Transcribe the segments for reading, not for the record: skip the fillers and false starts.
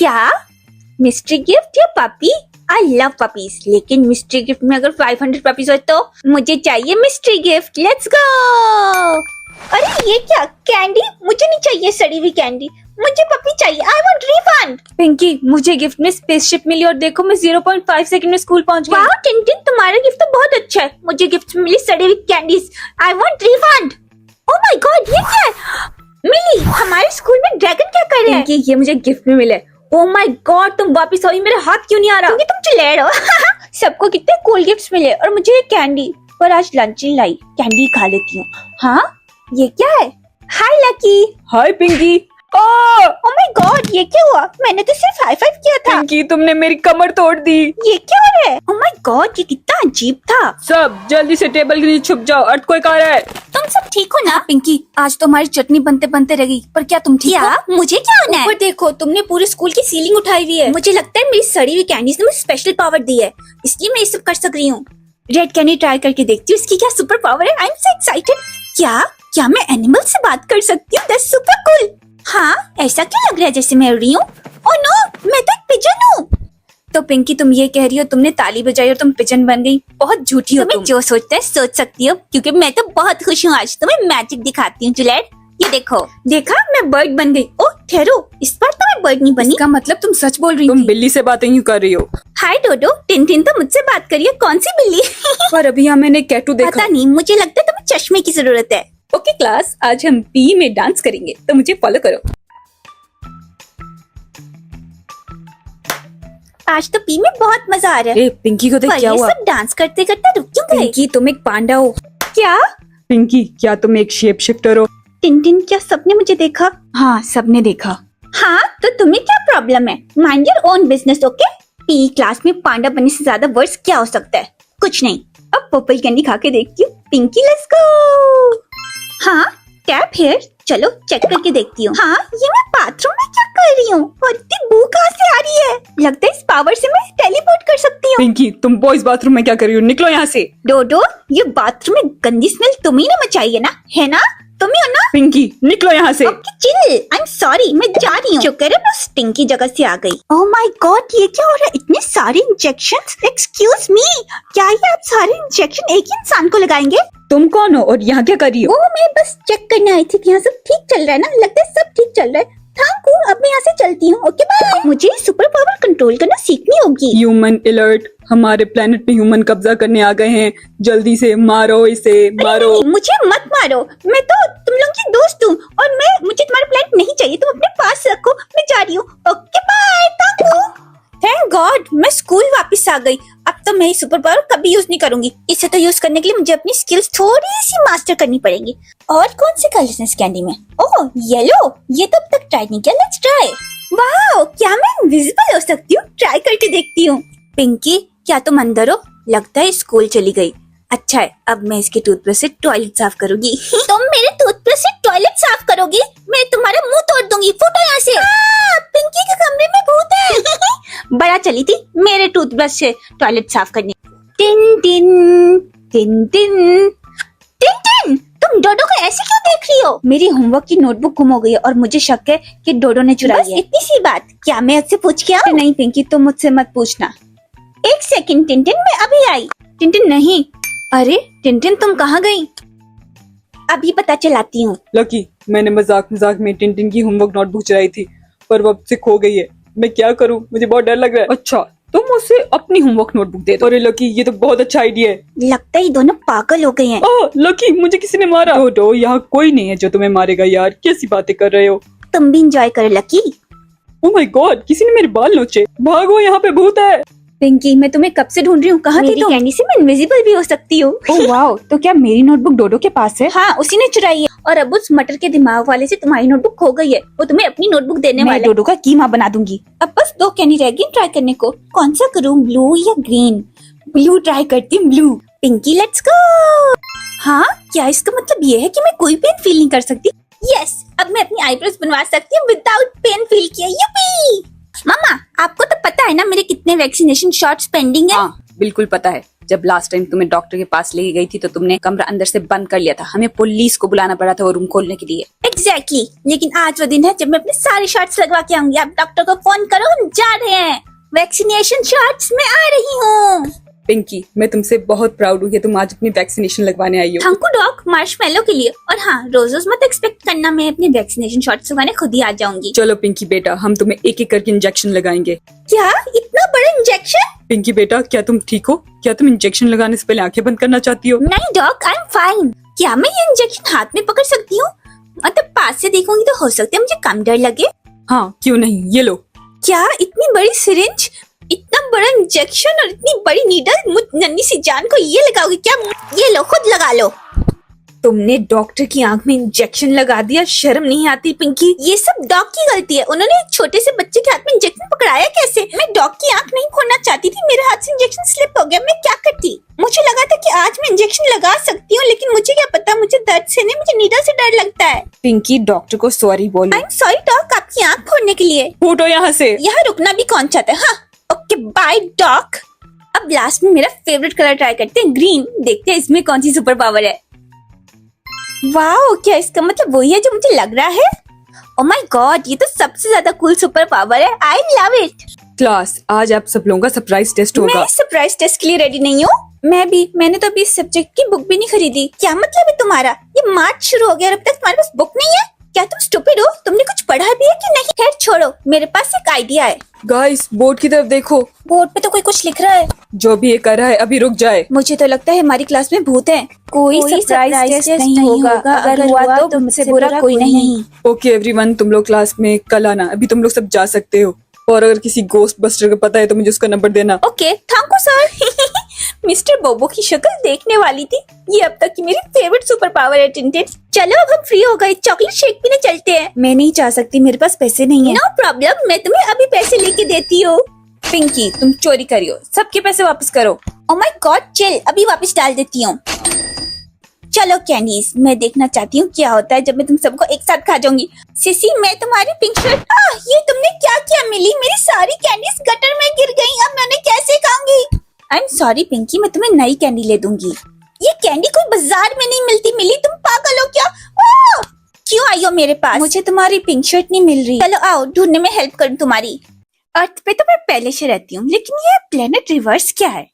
क्या mystery gift या puppy? I love puppies, लेकिन मिस्ट्री गिफ्ट में अगर 500 पपीज हो तो मुझे चाहिए मिस्ट्री गिफ्ट। Let's go. अरे ये क्या कैंडी? मुझे नहीं चाहिए सड़ी हुई कैंडी, मुझे पपी चाहिए। I want refund. पिंकी, मुझे गिफ्ट में स्पेसशिप मिली और देखो मैं 0.5 सेकंड में स्कूल पहुंच गई। वाओ टिंटिन, तुम्हारा गिफ्ट तो बहुत अच्छा है। मुझे गिफ्ट में मिली सड़ी हुई candies. I want refund. Oh my God, ये क्या है? मिली, हमारे स्कूल में ड्रैगन क्या कर रहे हैं? पिंकी, ये मुझे गिफ्ट में मिले। ओह माय गॉड, तुम वापस आई, मेरे हाथ क्यों नहीं आ रहा? क्योंकि तुम चिल्ला रहे हो। सबको कितने कूल गिफ्ट्स मिले और मुझे ये कैंडी, पर आज लंच नहीं लाई, कैंडी खा लेती हूँ। हाँ, ये क्या है? Hi Lucky. Hi Pinky. Oh my God, ये क्या हुआ? मैंने तो सिर्फ हाई फाइव किया था। पिंकी, तुमने मेरी कमर तोड़ दी। ये क्या हो रहा है? ओह माय गॉड, ये कितना अजीब था। सब जल्दी से टेबल के नीचे छुप जाओ, अर्थक्वेक आ रहा है। तुम सब ठीक हो ना? पिंकी, आज तो हमारी चटनी बनते बनते रह गई, पर क्या तुम ठीक हो? क्या? मुझे क्या होना है? ऊपर देखो, तुमने पूरे स्कूल की सीलिंग उठाई हुई है। मुझे लगता है मेरी सड़ी हुई कैंडीज ने मुझे स्पेशल पावर दी है, इसलिए मैं ये सब कर सक रही हूँ। रेड कैंडी ट्राई करके देखती हूँ, इसकी क्या सुपर पावर है? I am so excited. क्या मैं एनिमल से बात कर सकती हूँ? That's super cool. हाँ, ऐसा क्यों लग रहा है जैसे मैं उड़ रही हूँ? ओह नो, मैं तो एक पिजन हूँ। तो पिंकी, तुम ये कह रही हो तुमने ताली बजाई और तुम पिजन बन गई? बहुत झूठी हो तुम्हें तुम। जो सोचता है सोच सकती हो, क्योंकि मैं तो बहुत खुश हूँ। आज तुम्हें मैजिक दिखाती हूँ जुलैट, ये देखो। देखा, मैं बर्ड बन गई। ओह ठहरो, इस बार तो मैं बर्ड नहीं बनी। इसका मतलब तुम सच बोल रही हो? तुम बिल्ली से बातें यूं कर रही हो। हाय डोडो, टिनटिन तो मुझसे बात करिए। कौन सी बिल्ली? पर अभी यहाँ मैंने कैटू देखा। पता नहीं, मुझे लगता है तुम्हें चश्मे की जरूरत है। ओके क्लास, आज हम पी में डांस करेंगे, तो मुझे फॉलो करो। आज तो पी में बहुत मजा आ रहा है। ए पिंकी को देख, पर क्या ये हुआ? सब डांस करते करते रुक क्यों गए? पिंकी, तुम एक पांडा हो। क्या? पिंकी, क्या तुम एक शेप शिफ्टर हो? टिनटिन, क्या सबने मुझे देखा? हाँ, सबने देखा। हाँ, तो तुम्हें क्या प्रॉब्लम है? Mind your own business, okay? P class में पांडा बनने से ज्यादा वर्ड्स क्या हो सकता है? कुछ नहीं। अब पर्पल कैंडी खा के देखती हूँ। Pinky, let's go. हाँ, टैप हियर। चलो चेक करके देखती हूँ। हाँ, ये मैं बाथरूम में क्या कर रही हूँ? और इतनी बू कहाँ से आ रही है? लगता है इस पावर से मैं टेलीपोर्ट कर सकती हूँ। पिंकी, तुम बॉयज बाथरूम में क्या कर रही हो? निकलो यहाँ से। डोडो, ये बाथरूम में गंदी स्मेल तुम्ही ने मचाई है ना? तुम ही हो ना? पिंकी, निकलो यहाँ से। Okay chill, I am sorry, मैं जा रही हूँ। शुक्र है मैं स्टिंकी जगह से आ गई। ओह माय गॉड, ये क्या हो रहा है? इतने सारे इंजेक्शंस। एक्सक्यूज मी, क्या ये आप सारे इंजेक्शन एक ही इंसान को लगाएंगे? तुम कौन हो और यहाँ क्या कर रही हो? वो मैं बस चेक करने आई थी कि यहाँ सब ठीक चल रहा है ना। लगता है सब ठीक चल रहा है। थैंक यू, अब मैं यहाँ से चलती हूँ। Okay bye. मुझे सुपर पावर कंट्रोल करना सीखनी होगी। ह्यूमन अलर्ट, हमारे प्लेनेट पे ह्यूमन कब्जा करने आ गए हैं। जल्दी से मारो इसे, मारो। नहीं, मुझे मत मारो। मैं तो तुम लोग की दोस्त हूँ और मुझे तुम्हारा प्लेनेट नहीं चाहिए। तुम अपने पास रखो, मैं जा रही हूँ। Okay bye, thank you. Thank God, मैं स्कूल वापस आ गई। अब तो मैं सुपर पावर कभी यूज नहीं करूंगी। इसे तो यूज करने के लिए मुझे अपनी स्किल्स थोड़ी सी मास्टर करनी पड़ेंगी। और कौन से कलर्स हैं इस कैंडी में? ओह येलो, ये तो अब तक ट्राई नहीं किया। Let's try. वाओ, क्या मैं इनविजिबल हो सकती हूँ? ट्राई करके देखती हूँ। पिंकी, क्या तुम अंदर हो? लगता है स्कूल चली गई। अच्छा है, अब मैं इसके टूथब्रश से टॉयलेट साफ करूंगी। तुम मेरे टूथब्रश से टॉयलेट साफ करोगी? मैं तुम्हारा मुंह तोड़ दूंगी। फुटो यहाँ से। पिंकी के कमरे में भूत है। बड़ा चली थी मेरे टूथब्रश से टॉयलेट साफ करने। Tin tin tin tin tin tin, तुम डोडो को ऐसे क्यों देख रही हो? मेरी होमवर्क की नोटबुक गुम हो गई है और मुझे शक है कि डोडो ने चुराई है। इतनी सी बात, क्या मैं उससे पूछ के आऊं? नहीं पिंकी, तुम मुझसे मत पूछना। एक सेकंड टिनटिन, मैं अभी आई। टिनटिन नहीं। अरे टिनटिन, तुम कहाँ गई? अभी पता चलाती हूँ। लकी, मैंने मजाक में टिनटिन की होमवर्क नोटबुक चुराई थी, पर वो अब से खो गई है। मैं क्या करूँ? मुझे बहुत डर लग रहा है। अच्छा, तुम उसे अपनी होमवर्क नोटबुक दे दो। अरे लकी, ये तो बहुत अच्छा आइडिया है। लगता है ये दोनों पागल हो गए हैं। ओह लकी, मुझे किसी ने मारा। डोडो, यहाँ कोई नहीं है जो तुम्हें मारेगा यार। कैसी बातें कर रहे हो? तुम भी इंजॉय करो लकी। ओह माय गॉड, किसी ने मेरे बाल नोचे। भागो, यहाँ पे भूत है। पिंकी, मैं तुम्हें कब से ढूंढ रही हूँ। कहाँ थी मेरी तुम? कैंडी से मैं इनविजिबल भी हो सकती हूँ। ओह वाओ, तो क्या मेरी नोटबुक डोडो के पास है? हाँ, उसी ने चुराई है। और अब उस मटर के दिमाग वाले से तुम्हारी नोटबुक खो गई है। वो तुम्हें अपनी नोटबुक देने मैं वाला है। डोडो का कीमा बना दूंगी। अब बस 2 कैंडी रह गई ट्राई करने को। कौन सा करूँ, ब्लू या ग्रीन? ब्लू ट्राई करती हूँ, ब्लू। Pinky, let's go. हाँ, क्या इसका मतलब ये है कि मैं कोई पेन फील नहीं कर सकती? यस, अब मैं अपनी आईब्रोज बनवा सकती हूँ विदाउट पेन फील किए। यूपी। मामा, आपको तो पता है ना मेरे कितने वैक्सीनेशन शॉट्स पेंडिंग है? हाँ, बिल्कुल पता है। जब लास्ट टाइम तुम्हें डॉक्टर के पास लेके गई थी तो तुमने कमरा अंदर से बंद कर लिया था, हमें पुलिस को बुलाना पड़ा था वो रूम खोलने के लिए। एग्जैक्टली लेकिन आज वो दिन है जब मैं अपने सारे शॉट्स लगवा के आऊंगी। आप डॉक्टर को फोन करो, हम जा रहे हैं वैक्सीनेशन शॉट्स में आ रही हूँ। पिंकी, मैं तुमसे बहुत प्राउड हूँ कि तुम आज अपनी वैक्सीनेशन लगवाने आई हो। थैंक यू डॉक, मार्शमैलो के लिए। और हाँ, रोज रोज मत एक्सपेक्ट करना मैं अपनी वैक्सीनेशन शॉट्स लगवाने खुद ही आ जाऊंगी। चलो पिंकी बेटा, हम तुम्हें एक एक करके इंजेक्शन लगाएंगे। क्या इतना बड़ा इंजेक्शन? पिंकी बेटा, क्या तुम ठीक हो? क्या तुम इंजेक्शन लगाने से पहले आंखें बंद करना चाहती हो? नहीं डॉक, आई एम फाइन। क्या मैं ये इंजेक्शन हाथ में पकड़ सकती हूँ? मतलब पास से देखूंगी तो हो सकता है मुझे कम डर लगे। हाँ क्यों नहीं, ये लो। क्या इतनी बड़ी सिरिंज, इतना बड़ा इंजेक्शन और इतनी बड़ी नीडल मुझ नन्ही सी जान को ये लगाओगे क्या? ये लो, खुद लगा लो। तुमने डॉक्टर की आंख में इंजेक्शन लगा दिया, शर्म नहीं आती पिंकी? ये सब डॉग की गलती है, उन्होंने एक छोटे से बच्चे के हाथ में इंजेक्शन पकड़ाया कैसे? मैं डॉग की आंख नहीं खोलना चाहती थी, मेरे हाथ से इंजेक्शन स्लिप हो गया, मैं क्या करती? मुझे लगा था कि आज मैं इंजेक्शन लगा सकती हूँ, लेकिन मुझे क्या पता मुझे दर्द से नहीं, मुझे नीडल से डर लगता है। पिंकी, डॉक्टर को सॉरी बोलो। आई एम सॉरी डॉग, आपकी आंख खोलने के लिए। फूटो यहाँ से। यहाँ रुकना भी कौन चाहता है? हाँ ओके बाय डॉग। अब लास्ट में मेरा फेवरेट कलर ट्राई करते हैं, ग्रीन। देखते हैं इसमें कौन सी सुपर पावर है। वाओ, क्या इसका मतलब वही है जो मुझे लग रहा है? ओह माय गॉड, ये तो सबसे ज्यादा कूल सुपर पावर है। I love it. क्लास, आज आप सब लोगों का सरप्राइज टेस्ट होगा। मैं सरप्राइज टेस्ट के लिए रेडी नहीं हूँ। मैं भी, मैंने तो अभी इस सब्जेक्ट की बुक भी नहीं खरीदी। क्या मतलब है तुम्हारा? ये मार्च शुरू हो गया और अब तक तुम्हारे पास बुक नहीं है? क्या तुम स्टूपिड हो? तुमने कुछ पढ़ा भी है कि नहीं? खैर छोड़ो, मेरे पास एक आइडिया है। गाइस, बोर्ड की तरफ देखो। बोर्ड पे तो कोई कुछ लिख रहा है। जो भी ये कर रहा है अभी रुक जाए। मुझे तो लगता है हमारी क्लास में भूत है। कोई सरप्राइज टेस्ट नहीं होगा, अगर हुआ तो मुझसे बुरा कोई नहीं। ओके एवरीवन, तुम लोग क्लास में कल आना। अभी तुम लोग सब जा सकते हो, और अगर किसी गोस्ट बस्टर का पता है तो मुझे उसका नंबर देना। Okay thank you sir. Mister बोबो की शक्ल देखने वाली थी। ये अब तक की मेरी फेवरेट सुपर पावर है टिंटिन। चलो अब हम फ्री हो गए, चॉकलेट शेक पीने चलते हैं। मैं नहीं जा सकती, मेरे पास पैसे नहीं है। नो प्रॉब्लम, मैं तुम्हें अभी पैसे लेके देती हूँ। पिंकी, तुम चोरी करियो, सबके पैसे वापस करो। ओह माय गॉड, चिल, अभी वापस डाल देती हूँ। चलो कैंडीज, मैं देखना चाहती हूँ क्या होता है जब मैं तुम सबको एक साथ खा जाऊंगी। सिसी, मैं तुम्हारी पिंक शर्ट। ये तुमने क्या किया मिली? मेरी सारी कैंडीज गटर में गिर गई, अब मैं उन्हें कैसे खाऊंगी? आई एम सॉरी पिंकी, मैं तुम्हें नई कैंडी ले दूंगी। ये कैंडी कोई बाजार में नहीं मिलती। मिली, तुम पागल हो क्या? क्यों आई हो मेरे पास? मुझे तुम्हारी पिंक शर्ट नहीं मिल रही। चलो आओ, ढूंढने में हेल्प करूँ तुम्हारी। अर्थ पे तो मैं पहले से रहती हूँ, लेकिन ये प्लेनेट रिवर्स क्या है?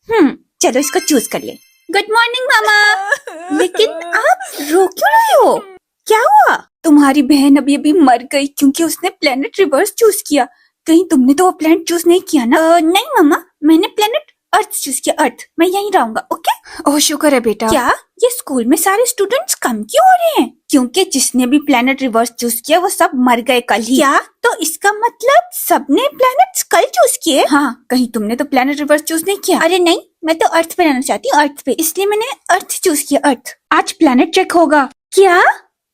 चलो इसको चूज कर ले। गुड मॉर्निंग मामा। लेकिन आप रो क्यों रहे हो? क्या हुआ? तुम्हारी बहन अभी अभी मर गई क्योंकि उसने प्लेनेट रिवर्स चूज किया। कहीं तुमने तो वो प्लेनेट चूज नहीं किया ना? नहीं मामा, मैंने प्लेनेट अर्थ चूज किया। अर्थ, मैं यहीं रहूंगा। ओके। ओह शुक्र है बेटा। क्या ये स्कूल में सारे स्टूडेंट्स कम क्यों हो रहे हैं? क्योंकि जिसने भी प्लेनेट रिवर्स चूज किया वो सब मर गए कल ही। क्या? तो इसका मतलब सबने प्लैनेट्स कल चूज किए? हाँ, कहीं तुमने तो प्लेनेट रिवर्स चूज नहीं किया? अरे नहीं, मैं तो अर्थ पे रहना चाहती हूँ, अर्थ पे, इसलिए मैंने अर्थ चूज किया। अर्थ। आज प्लेनेट चेक होगा। क्या?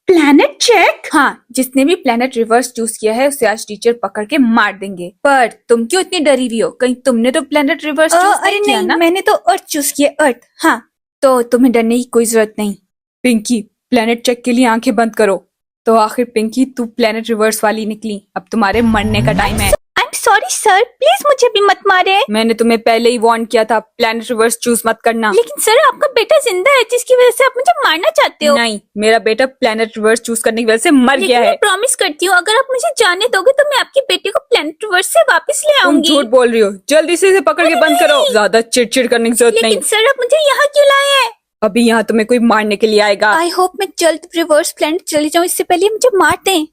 Planet check? हाँ, जिसने भी प्लेनेट रिवर्स चूज किया है उसे आज टीचर पकड़ के मार देंगे। पर तुम क्यों इतनी डरी हुई हो? कहीं तुमने तो प्लेनेट रिवर्स चूज नहीं किया ना? मैंने तो अर्थ चूज किया। अर्थ। हाँ, तो तुम्हें डरने की कोई जरूरत नहीं। पिंकी, प्लेनेट चेक के लिए आंखें बंद करो। तो आखिर पिंकी, तू प्लेनेट रिवर्स वाली निकली। अब तुम्हारे मरने का टाइम है। I am sorry sir, please मुझे भी मत मारे। मैंने तुम्हें पहले ही वार्न किया था, प्लेनेट रिवर्स चूज मत करना। लेकिन सर, आपका बेटा जिंदा है जिसकी वजह से आप मुझे मारना चाहते हो। नहीं, मेरा बेटा प्लेनेट रिवर्स चूज करने की वजह से मर गया है। मैं प्रॉमिस करती हूँ, अगर आप मुझे जाने दोगे तो मैं आपके बेटे को प्लेनेट रिवर्स से वापस ले तुम आऊंगी। झूठ बोल रही हो, जल्दी से इसे पकड़ के बंद करो। ज्यादा चिड़चिड़ करने की जरूरत नहीं। लेकिन सर, आप मुझे यहाँ क्यों लाए हैं? अभी यहाँ तुम्हें कोई मारने के लिए आएगा। आई होप मैं जल्द रिवर्स प्लेनेट चली जाऊँ, इससे पहले मुझे मार दें।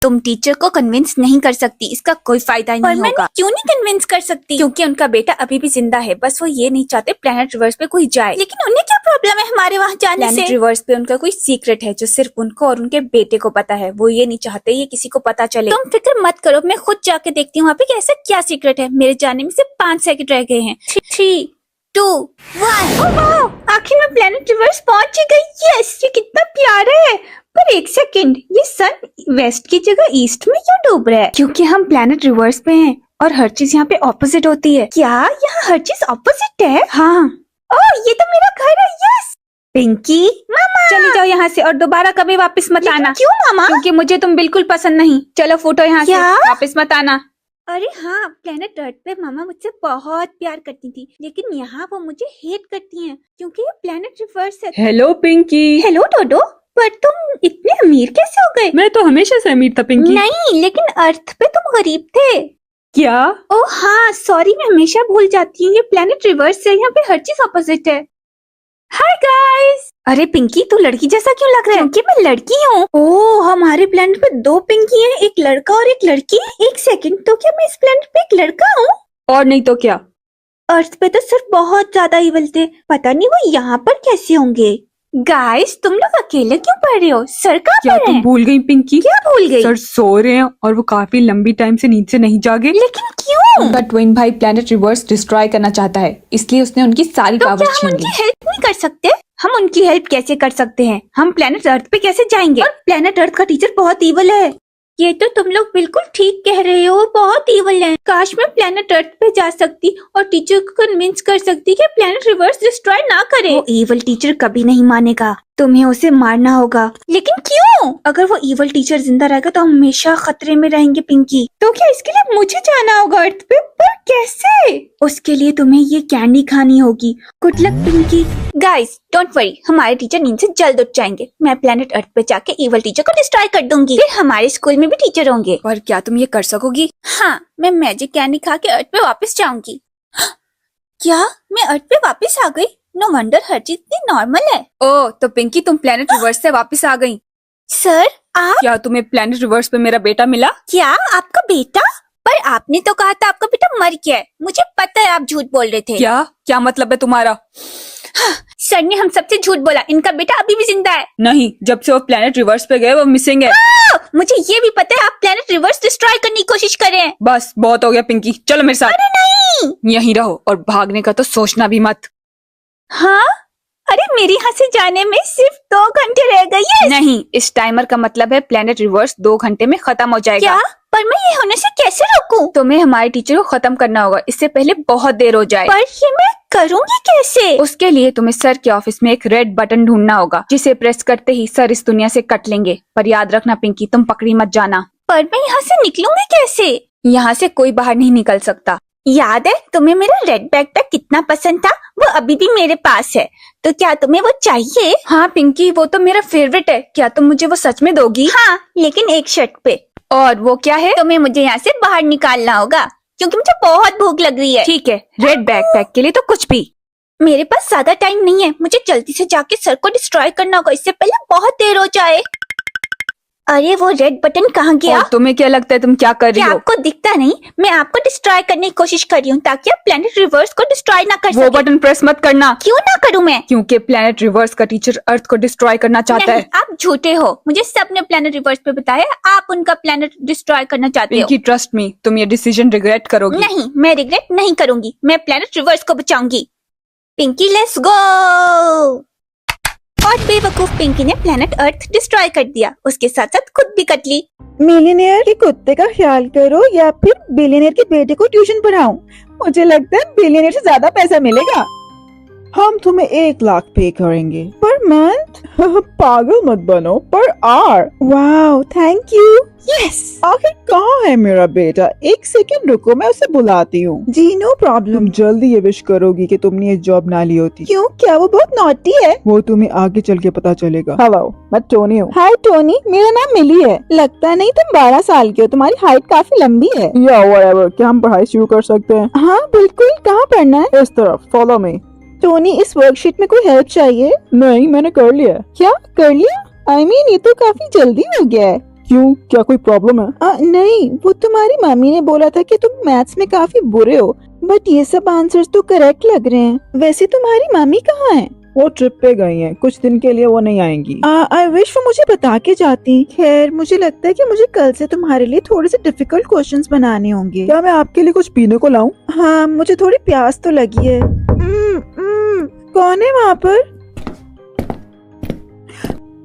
तुम टीचर को कन्विंस नहीं कर सकती, इसका कोई फायदा नहीं होगा। क्यों नहीं कन्विंस कर सकती? क्योंकि उनका बेटा अभी भी जिंदा है, बस वो ये नहीं चाहते प्लेनेट रिवर्स पे कोई जाए। लेकिन उन्हें क्या प्रॉब्लम है हमारे वहाँ जाने से? प्लेनेट रिवर्स पे उनका कोई सीक्रेट है जो सिर्फ उनको और उनके बेटे को पता है। वो ये नहीं चाहते ये किसी को पता चले। तुम फिक्र मत करो, मैं खुद जाके देखती हूँ वहाँ पे ऐसा क्या सीक्रेट है। मेरे जाने में सिर्फ 5 सेकंड रह गए हैं। 3, 2, 1। आखिर में प्लेनेट रिवर्स पहुंच ही गई। यस, ये कितना प्यारा है। पर एक सेकंड, ये सन वेस्ट की जगह ईस्ट में क्यों डूब रहा है? क्योंकि हम प्लेनेट रिवर्स पे हैं और हर चीज यहाँ पे ऑपोजिट होती है। क्या यहाँ हर चीज ऑपोजिट है? हाँ। ओह, ये तो मेरा घर है। यस। पिंकी, मामा, चली जाओ यहाँ से और दोबारा कभी वापस मत आना। क्यों मामा? क्योंकि मुझे तुम बिल्कुल पसंद नहीं। चलो फोटो यहाँ से, वापस मत आना। अरे हाँ, प्लेनेट अर्थ पे मामा मुझसे बहुत प्यार करती थी, लेकिन यहाँ वो मुझे हेट करती हैं क्योंकि ये प्लेनेट रिवर्स है। हेलो पिंकी। हेलो डोडो, पर तुम इतने अमीर कैसे हो गए? मैं तो हमेशा से अमीर था पिंकी। नहीं, लेकिन अर्थ पे तुम गरीब थे। क्या? ओह हाँ, सॉरी, मैं हमेशा भूल जाती हूँ, ये प्लेनेट रिवर्स है, यहाँ पे हर चीज ऑपोजिट है। Hi guys. अरे पिंकी, तू लड़की जैसा क्यों लग रहा है? क्योंकि मैं लड़की हूँ। ओह, हमारे प्लेनेट पे दो पिंकी हैं, एक लड़का और एक लड़की। एक सेकंड, तो क्या मैं इस प्लेनेट पे एक लड़का हूँ? और नहीं तो क्या। अर्थ पे तो सिर्फ बहुत ज्यादा इवल थे, पता नहीं वो यहाँ पर कैसे होंगे। गाइस, तुम लोग अकेले क्यों पढ़ रहे हो? सर कहाँ क्या पर तुम हैं? भूल गई पिंकी? क्या भूल गई? सर सो रहे हैं और वो काफी लंबी टाइम से नींद से नहीं जागे। लेकिन क्यों? उनका ट्विन भाई प्लेनेट रिवर्स डिस्ट्रॉय करना चाहता है, इसलिए उसने उनकी सारी तो क्या पावर्स हम छीन उनकी ली। हेल्प नहीं कर सकते? हम उनकी हेल्प कैसे कर सकते हैं? हम प्लेनेट अर्थ पे कैसे जाएंगे? और प्लेनेट अर्थ का टीचर बहुत इवल है। ये तो तुम लोग बिल्कुल ठीक कह रहे हो, बहुत इवल है। काश मैं प्लेनेट अर्थ पे जा सकती और टीचर को कन्विंस कर सकती कि प्लेनेट रिवर्स डिस्ट्रॉय ना करे। वो इवल टीचर कभी नहीं मानेगा, तुम्हें उसे मारना होगा। लेकिन क्यों? अगर वो इवल टीचर जिंदा रहेगा तो हम हमेशा खतरे में रहेंगे पिंकी। तो क्या इसके लिए मुझे जाना होगा अर्थ पे? पर कैसे? उसके लिए तुम्हें ये कैंडी खानी होगी। Good luck Pinky. Guys, don't worry, हमारे टीचर नींद से जल्द उठ जाएंगे। मैं प्लेनेट अर्थ पे जाके इवल टीचर को डिस्ट्रॉय कर दूंगी, फिर हमारे स्कूल में भी टीचर होंगे। पर क्या तुम ये कर सकोगी? हाँ, मैं मैजिक कैंडी खा के अर्थ पे वापस जाऊंगी। क्या मैं अर्थ पे वापस आ गई? नो वंडर हर चीज इतनी नॉर्मल है। ओह, तो पिंकी तुम प्लेनेट रिवर्स से वापस आ गई। सर, आप? क्या तुम्हें प्लेनेट रिवर्स पे मेरा बेटा मिला? क्या आपका बेटा? पर आपने तो कहा था आपका बेटा मर गया है। मुझे पता है आप झूठ बोल रहे थे। क्या क्या मतलब है तुम्हारा? सर ने हम सबसे झूठ बोला, इनका बेटा अभी भी जिंदा है। नहीं, जब से वो प्लेनेट रिवर्स पे गए वो मिसिंग है। मुझे ये भी पता है आप प्लेनेट रिवर्स डिस्ट्रॉय करने की कोशिश कर रहे हैं। बस बहुत हो गया पिंकी, चलो मेरे साथ। अरे नहीं। यहीं रहो और भागने का तो सोचना भी मत। हाँ? अरे मेरे यहाँ से जाने में सिर्फ 2 घंटे रह गई है। नहीं, इस टाइमर का मतलब है प्लेनेट रिवर्स 2 घंटे में खत्म हो जाएगा। क्या? पर मैं ये होने से कैसे रोकूं? तुम्हें हमारे टीचर को खत्म करना होगा, इससे पहले बहुत देर हो जाए। पर ये मैं करूंगी कैसे? उसके लिए तुम्हें सर के ऑफिस में एक रेड बटन ढूंढना होगा, जिसे प्रेस करते ही सर इस दुनिया से कट लेंगे। पर याद रखना पिंकी, तुम पकड़ी मत जाना। पर मैं यहाँ से निकलूंगी कैसे? यहाँ से कोई बाहर नहीं निकल सकता। याद है तुम्हें मेरा रेड बैकपैक कितना पसंद था? वो अभी भी मेरे पास है, तो क्या तुम्हें वो चाहिए? हाँ पिंकी, वो तो मेरा फेवरेट है। क्या तुम मुझे वो सच में दोगी? हाँ, लेकिन एक शर्त पे। और वो क्या है? तुम्हें मुझे यहाँ से बाहर निकालना होगा, क्योंकि मुझे बहुत भूख लग रही है। ठीक है, रेड बैकपैक के लिए तो कुछ भी। मेरे पास ज्यादा टाइम नहीं है, मुझे जल्दी से जाके सर को डिस्ट्रॉय करना होगा, इससे पहले बहुत देर हो जाए। अरे वो रेड बटन कहाँ गया? और तुम्हें क्या लगता है तुम क्या कर रही क्या हो? आपको दिखता नहीं? मैं आपको डिस्ट्रॉय करने की कोशिश कर रही हूँ ताकि आप प्लेनेट रिवर्स को डिस्ट्रॉय ना कर वो सके। बटन प्रेस मत करना। क्यों ना करूँ मैं? क्योंकि प्लेनेट रिवर्स का टीचर अर्थ को डिस्ट्रॉय करना चाहता नहीं, है। आप झूठे हो। मुझे सबने प्लेनेट रिवर्स पे बताया आप उनका प्लेनेट डिस्ट्रॉय करना चाहते हो। पिंकी, ट्रस्ट मी, तुम ये डिसीजन रिग्रेट करोगी। नहीं, मैं रिग्रेट नहीं करूंगी। मैं प्लेनेट रिवर्स को बचाऊंगी। पिंकी, लेट्स गो। और बेवकूफ पिंकी ने प्लेनेट अर्थ डिस्ट्रॉय कर दिया, उसके साथ साथ खुद भी कट ली। मिलियनेयर के कुत्ते का ख्याल करो या फिर बिलियनेयर के बेटे को ट्यूशन पढ़ाऊं। मुझे लगता है बिलियनेयर से ज्यादा पैसा मिलेगा। हम तुम्हें 1 लाख पे करेंगे पर मंथ। पागल मत बनो, पर आर। Wow, thank you. यस। आखिर कहाँ है मेरा बेटा? 1 सेकंड रुको, मैं उसे बुलाती हूँ। जी नो प्रॉब्लम। तुम जल्दी ये विश करोगी कि तुमने ये जॉब ना ली होती। क्यों? क्या वो बहुत नॉटी है? वो तुम्हें आगे चल के पता चलेगा। हेलो, मैं टोनी हूँ। हाय टोनी, मेरा नाम मिली है। लगता नहीं तुम 12 साल की हो, तुम्हारी हाइट काफी लंबी है। या व्हाटएवर, क्या हम पढ़ाई शुरू कर सकते हैं? हाँ बिल्कुल, कहाँ पढ़ना है? इस तरफ, फॉलो मी। टोनी, इस वर्कशीट में कोई हेल्प चाहिए? नहीं, मैंने कर लिया। क्या कर लिया? I mean, ये तो काफी जल्दी हो गया है। क्यों, क्या कोई प्रॉब्लम है? नहीं, वो तुम्हारी मम्मी ने बोला था कि तुम मैथ्स में काफी बुरे हो, बट ये सब आंसर्स तो करेक्ट लग रहे हैं। वैसे तुम्हारी मम्मी कहाँ है? वो ट्रिप पे गई हैं, कुछ दिन के लिए वो नहीं आएंगी। आई विश वो मुझे बता के जाती। खैर, मुझे लगता है कि मुझे कल से तुम्हारे लिए थोड़े से डिफिकल्ट क्वेश्चंस बनाने होंगे। क्या मैं आपके लिए कुछ पीने को लाऊं? हाँ, मुझे थोड़ी प्यास तो लगी है। कौन है वहाँ पर?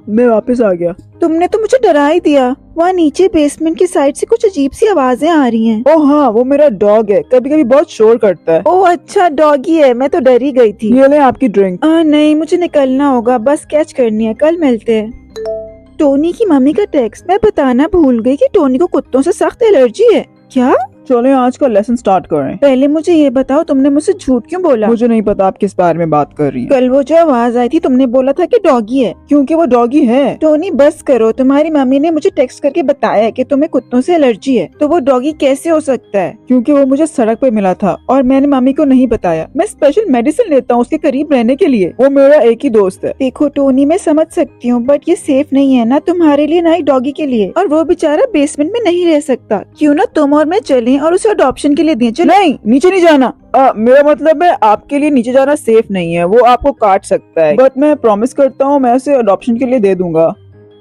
मैं वापस आ गया। तुमने तो मुझे डरा ही दिया। वहाँ नीचे बेसमेंट की साइड से कुछ अजीब सी आवाजें आ रही हैं। ओह हाँ, वो मेरा डॉग है, कभी कभी बहुत शोर करता है। ओह अच्छा, डॉगी है, मैं तो डर ही गई थी। ये ले आपकी ड्रिंक। नहीं, मुझे निकलना होगा, बस कैच करनी है, कल मिलते हैं। टोनी की मम्मी का टेक्स्ट। मैं बताना भूल गई कि टोनी को कुत्तों से सख्त एलर्जी है। क्या? चलो आज का लेसन स्टार्ट करें। पहले मुझे ये बताओ, तुमने मुझसे झूठ क्यों बोला? मुझे नहीं पता आप किस बारे में बात कर रही हैं। कल वो जो आवाज आई थी, तुमने बोला था कि डॉगी है। क्योंकि वो डॉगी है। टोनी बस करो, तुम्हारी मम्मी ने मुझे टेक्स्ट करके बताया कि तुम्हें कुत्तों से एलर्जी है, तो वो डॉगी कैसे हो सकता है? क्योंकि वो मुझे सड़क पे मिला था और मैंने मम्मी को नहीं बताया। मैं स्पेशल मेडिसिन लेता हूँ उसके करीब रहने के लिए। वो मेरा एक ही दोस्त है। देखो टोनी, मैं समझ सकती हूँ, बट ये सेफ नहीं है ना तुम्हारे लिए ना ही डॉगी के लिए। और वो बेचारा बेसमेंट में नहीं रह सकता। क्यों ना तुम और मैं चलें और उसे अडॉप्शन के लिए दें? चलो। नहीं, नीचे नहीं जाना। मेरा मतलब है आपके लिए नीचे जाना सेफ नहीं है, वो आपको काट सकता है। बट मैं प्रॉमिस करता हूँ मैं उसे अडॉप्शन के लिए दे दूंगा।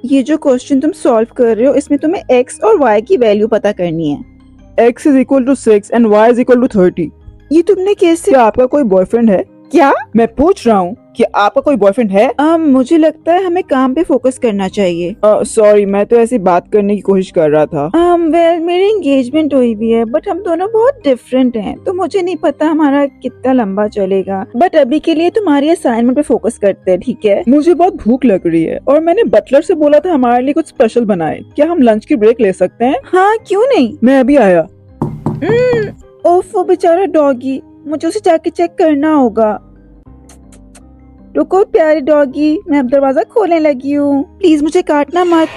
ये जो क्वेश्चन तुम सॉल्व कर रहे हो, इसमें तुम्हें x और y की वैल्यू पता करनी है। x is equal to 6 and y is equal to 30। ये तुमने कैसे? क्या आपका कोई बॉयफ्रेंड है? क्या? मैं पूछ रहा हूँ कि आपका कोई बॉयफ्रेंड है? मुझे लगता है हमें काम पे फोकस करना चाहिए। सॉरी, मैं तो ऐसी बात करने की कोशिश कर रहा था। वेल, मेरी एंगेजमेंट हुई भी है, बट हम दोनों बहुत डिफरेंट हैं, तो मुझे नहीं पता हमारा कितना लंबा चलेगा। बट अभी के लिए तुम्हारी असाइनमेंट पे फोकस करते हैं, ठीक है? मुझे बहुत भूख लग रही है और मैंने बटलर से बोला था हमारे लिए कुछ स्पेशल बनाए। क्या हम लंच की ब्रेक ले सकते हैं? हाँ, क्यों नहीं। मैं अभी आया। ओफ, वो बेचारा डॉगी, मुझे उसे जाके चेक करना होगा। रुको प्यारे डॉगी, मैं अब दरवाजा खोलने लगी हूँ, प्लीज मुझे काटना मत।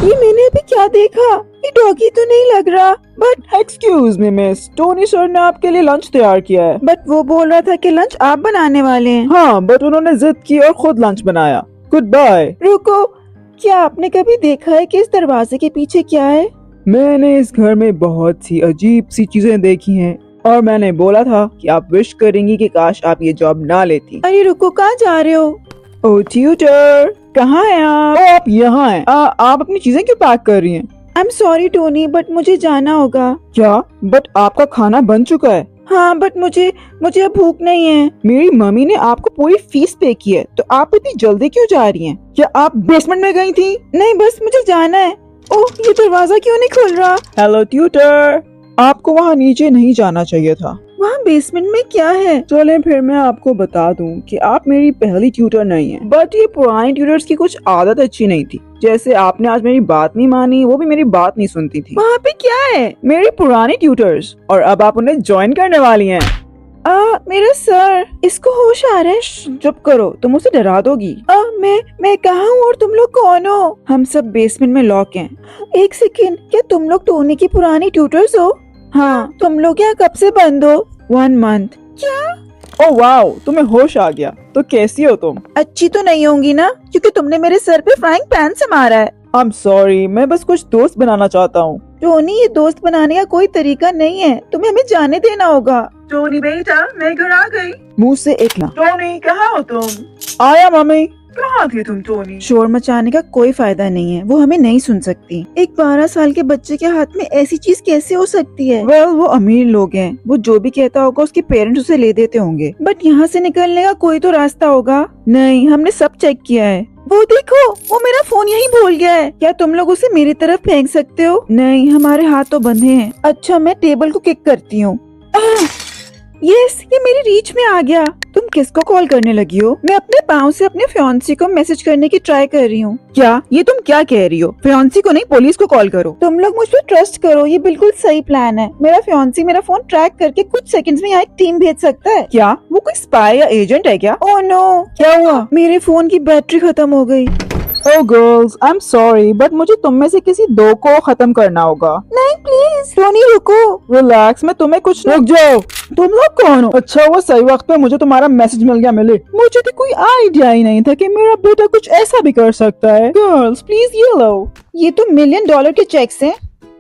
ये मैंने अभी क्या देखा? ये डॉगी तो नहीं लग रहा। But excuse me miss, Tony sir ने आपके लिए लंच तैयार किया है। बट वो बोल रहा था कि लंच आप बनाने वाले हैं। हाँ, बट उन्होंने जिद की और खुद लंच बनाया। Good bye. रुको, क्या आपने कभी देखा है कि इस दरवाजे के पीछे क्या है? मैंने इस घर में बहुत सी अजीब सी चीजें देखी हैं और मैंने बोला था कि आप विश करेंगी कि काश आप ये जॉब ना लेती। अरे रुको, कहाँ जा रहे हो? ओह ट्यूटर, कहाँ हैं आप? आप यहाँ हैं। आप अपनी चीजें क्यों पैक कर रही हैं? I am sorry Tony, but मुझे जाना होगा। क्या? बट आपका खाना बन चुका है। हाँ, बट मुझे अब भूख नहीं है। मेरी मम्मी ने आपको पूरी फीस पे की है, तो आप इतनी जल्दी क्यों जा रही हैं? क्या आप बेसमेंट में गई थी? नहीं, बस मुझे जाना है। ओह, ये दरवाजा क्यों नहीं खुल रहा? हेलो ट्यूटर, आपको वहाँ नीचे नहीं जाना चाहिए था। वहाँ बेसमेंट में क्या है? चलें फिर मैं आपको बता दूं कि आप मेरी पहली ट्यूटर नहीं हैं, बट ये पुरानी ट्यूटर्स की कुछ आदत अच्छी नहीं थी। जैसे आपने आज मेरी बात नहीं मानी, वो भी मेरी बात नहीं सुनती थी। वहाँ पे क्या है? मेरी पुरानी ट्यूटर्स, और अब आप उन्हें ज्वाइन करने वाली हैं। मेरा सर, इसको होश आ रहा है। चुप करो, तुम उसे डरा दोगी। मैं कहाँ हूँ और तुम लोग कौन हो? हम सब बेसमेंट में लॉक हैं। एक सेकेंड, क्या तुम लोग टोनी की पुरानी ट्यूटर्स हो? हाँ, तुम लोग यहाँ कब से बंद हो? 1 मंथ। क्या? ओह वाओ, तुम्हें होश आ गया। तो कैसी हो तुम? अच्छी तो नहीं होंगी ना, क्योंकि तुमने मेरे सर पे फ्राइंग पैन से मारा है। आई एम सॉरी, मैं बस कुछ दोस्त बनाना चाहता हूँ। टोनी, ये दोस्त बनाने का कोई तरीका नहीं है, तुम्हें हमें जाने देना होगा। टोनी बेटा, मैं घर आ गई। मुंह से एक ना। टोनी, कहाँ हो तुम? आया मम्मी। कहाँ थे तुम टोनी? शोर मचाने का कोई फायदा नहीं है, वो हमें नहीं सुन सकती। एक 12 साल के बच्चे के हाथ में ऐसी चीज कैसे हो सकती है? वेल, वो अमीर लोग हैं, वो जो भी कहता होगा उसके पेरेंट्स उसे ले देते होंगे। बट यहाँ से निकलने का कोई तो रास्ता होगा। नहीं, हमने सब चेक किया है। वो देखो, वो मेरा फोन यहीं भूल गया है। क्या तुम लोग उसे मेरी तरफ फेंक सकते हो? नहीं, हमारे हाथ तो बंधे हैं। अच्छा, मैं टेबल को किक करती हूँ। यस, ये मेरी रीच में आ गया। तुम किसको कॉल करने लगी हो? मैं अपने पाँव से अपने फियांसी को मैसेज करने की ट्राई कर रही हूँ। क्या? ये तुम क्या कह रही हो? फियांसी को नहीं, पुलिस को कॉल करो। तुम लोग मुझ पर ट्रस्ट करो, ये बिल्कुल सही प्लान है। मेरा फियांसी मेरा फोन ट्रैक करके कुछ सेकंड्स में यहाँ एक टीम भेज सकता है। क्या वो कोई स्पाई या एजेंट है क्या? ओह नो, क्या हुआ? मेरे फोन की बैटरी खत्म हो गई। Oh girls, I'm sorry, but मुझे तुम में से किसी 2 को खत्म करना होगा। नहीं प्लीज। टोनी रुको। रिलैक्स, मैं तुम्हें कुछ। रुक जाओ। तुम लोग कौन हो? अच्छा, वो सही वक्त पे मुझे तुम्हारा मैसेज मिल गया। मिले, मुझे तो कोई आइडिया ही नहीं था कि मेरा बेटा कुछ ऐसा भी कर सकता है। गर्ल्स प्लीज ये लो। ये तो $1 मिलियन के चेक्स हैं।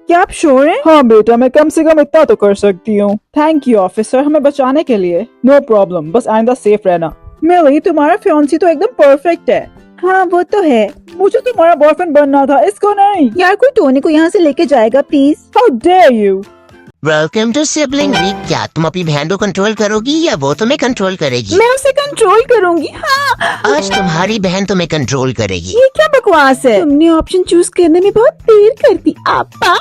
क्या आप श्योर हैं? हाँ बेटा, मैं कम से कम इतना तो कर सकती हूँ। थैंक यू ऑफिसर, हमें बचाने के लिए। नो प्रॉब्लम, बस आइंदा सेफ रहना। मिली, तुम्हारा फियांसी तो एकदम परफेक्ट है। हाँ वो तो है। मुझे तुम्हारा बॉयफ्रेंड बनना था, इसको नहीं। यार, कोई टोनी को यहाँ से लेके जाएगा please? How dare you. Welcome to sibling week. क्या तुम अपनी बहन को कंट्रोल करोगी या वो तुम्हें कंट्रोल करेगी? मैं उसे कंट्रोल करूंगी। हाँ, आज तुम्हारी बहन तुम्हें कंट्रोल करेगी। ये क्या बकवास है? तुमने ऑप्शन चूज करने में बहुत देर कर दी आपा।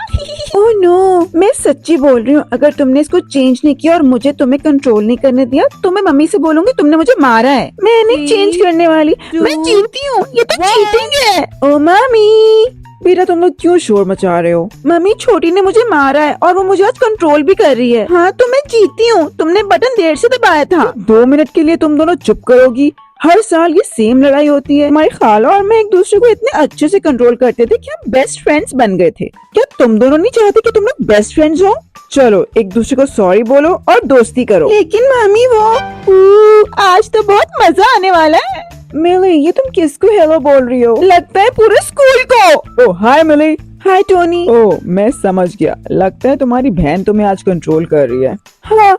ओह नो, मैं सच्ची बोल रही हूँ। अगर तुमने इसको चेंज नहीं किया और मुझे तुम्हें कंट्रोल नहीं करने दिया तो मैं मम्मी से बोलूंगी तुमने मुझे मारा है। मैं नहीं चेंज करने वाली, मैं जीती हूँ। ये तो चीटिंग है। ओ मम्मी, बेटा तुम लोग क्यों शोर मचा रहे हो? मम्मी छोटी ने मुझे मारा है और वो मुझे आज कंट्रोल भी कर रही है। हाँ तो मैं जीती हूँ, तुमने बटन देर से दबाया था। 2 मिनट के लिए तुम दोनों चुप करोगी? हर साल ये सेम लड़ाई होती है। हमारी खाला और मैं एक दूसरे को इतने अच्छे से कंट्रोल करते थे कि हम बेस्ट फ्रेंड्स बन गए थे। क्या तुम दोनों नहीं चाहते कि तुम लोग बेस्ट फ्रेंड्स हो? चलो एक दूसरे को सॉरी बोलो और दोस्ती करो। लेकिन मामी वो आज तो बहुत मजा आने वाला है। मिली ये तुम किसको हेलो बोल रही हो? लगता है पूरे स्कूल को। ओह हाय मिली। हाय टोनी। ओह मैं समझ गया, लगता है तुम्हारी बहन तुम्हें आज कंट्रोल कर रही है। हाँ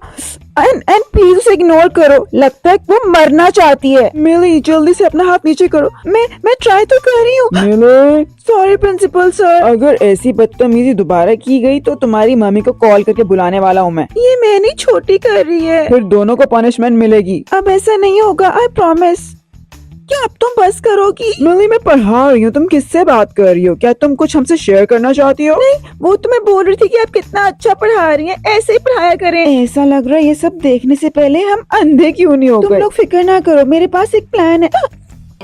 एंड प्लीज उसे इग्नोर करो, लगता है वो मरना चाहती है। मिली जल्दी से अपना हाथ नीचे करो। मैं ट्राई तो कर रही हूँ। मिली सॉरी प्रिंसिपल सर, अगर ऐसी बदतमीजी दोबारा की गई तो तुम्हारी मम्मी को कॉल करके बुलाने वाला हूँ मैं। ये मैंने छोटी कर रही है, फिर दोनों को पनिशमेंट मिलेगी। अब ऐसा नहीं होगा, आई प्रॉमिस। क्या अब तुम बस करोगी? मिली मैं पढ़ा रही हूँ, तुम किससे बात कर रही हो? क्या तुम कुछ हमसे शेयर करना चाहती हो? नहीं वो तुम्हें बोल रही थी कि आप कितना अच्छा पढ़ा रही हैं, ऐसे ही पढ़ाया करें। ऐसा लग रहा है ये सब देखने से पहले हम अंधे क्यों नहीं हो गए। तुम लोग फिक्र ना करो, मेरे पास एक प्लान है।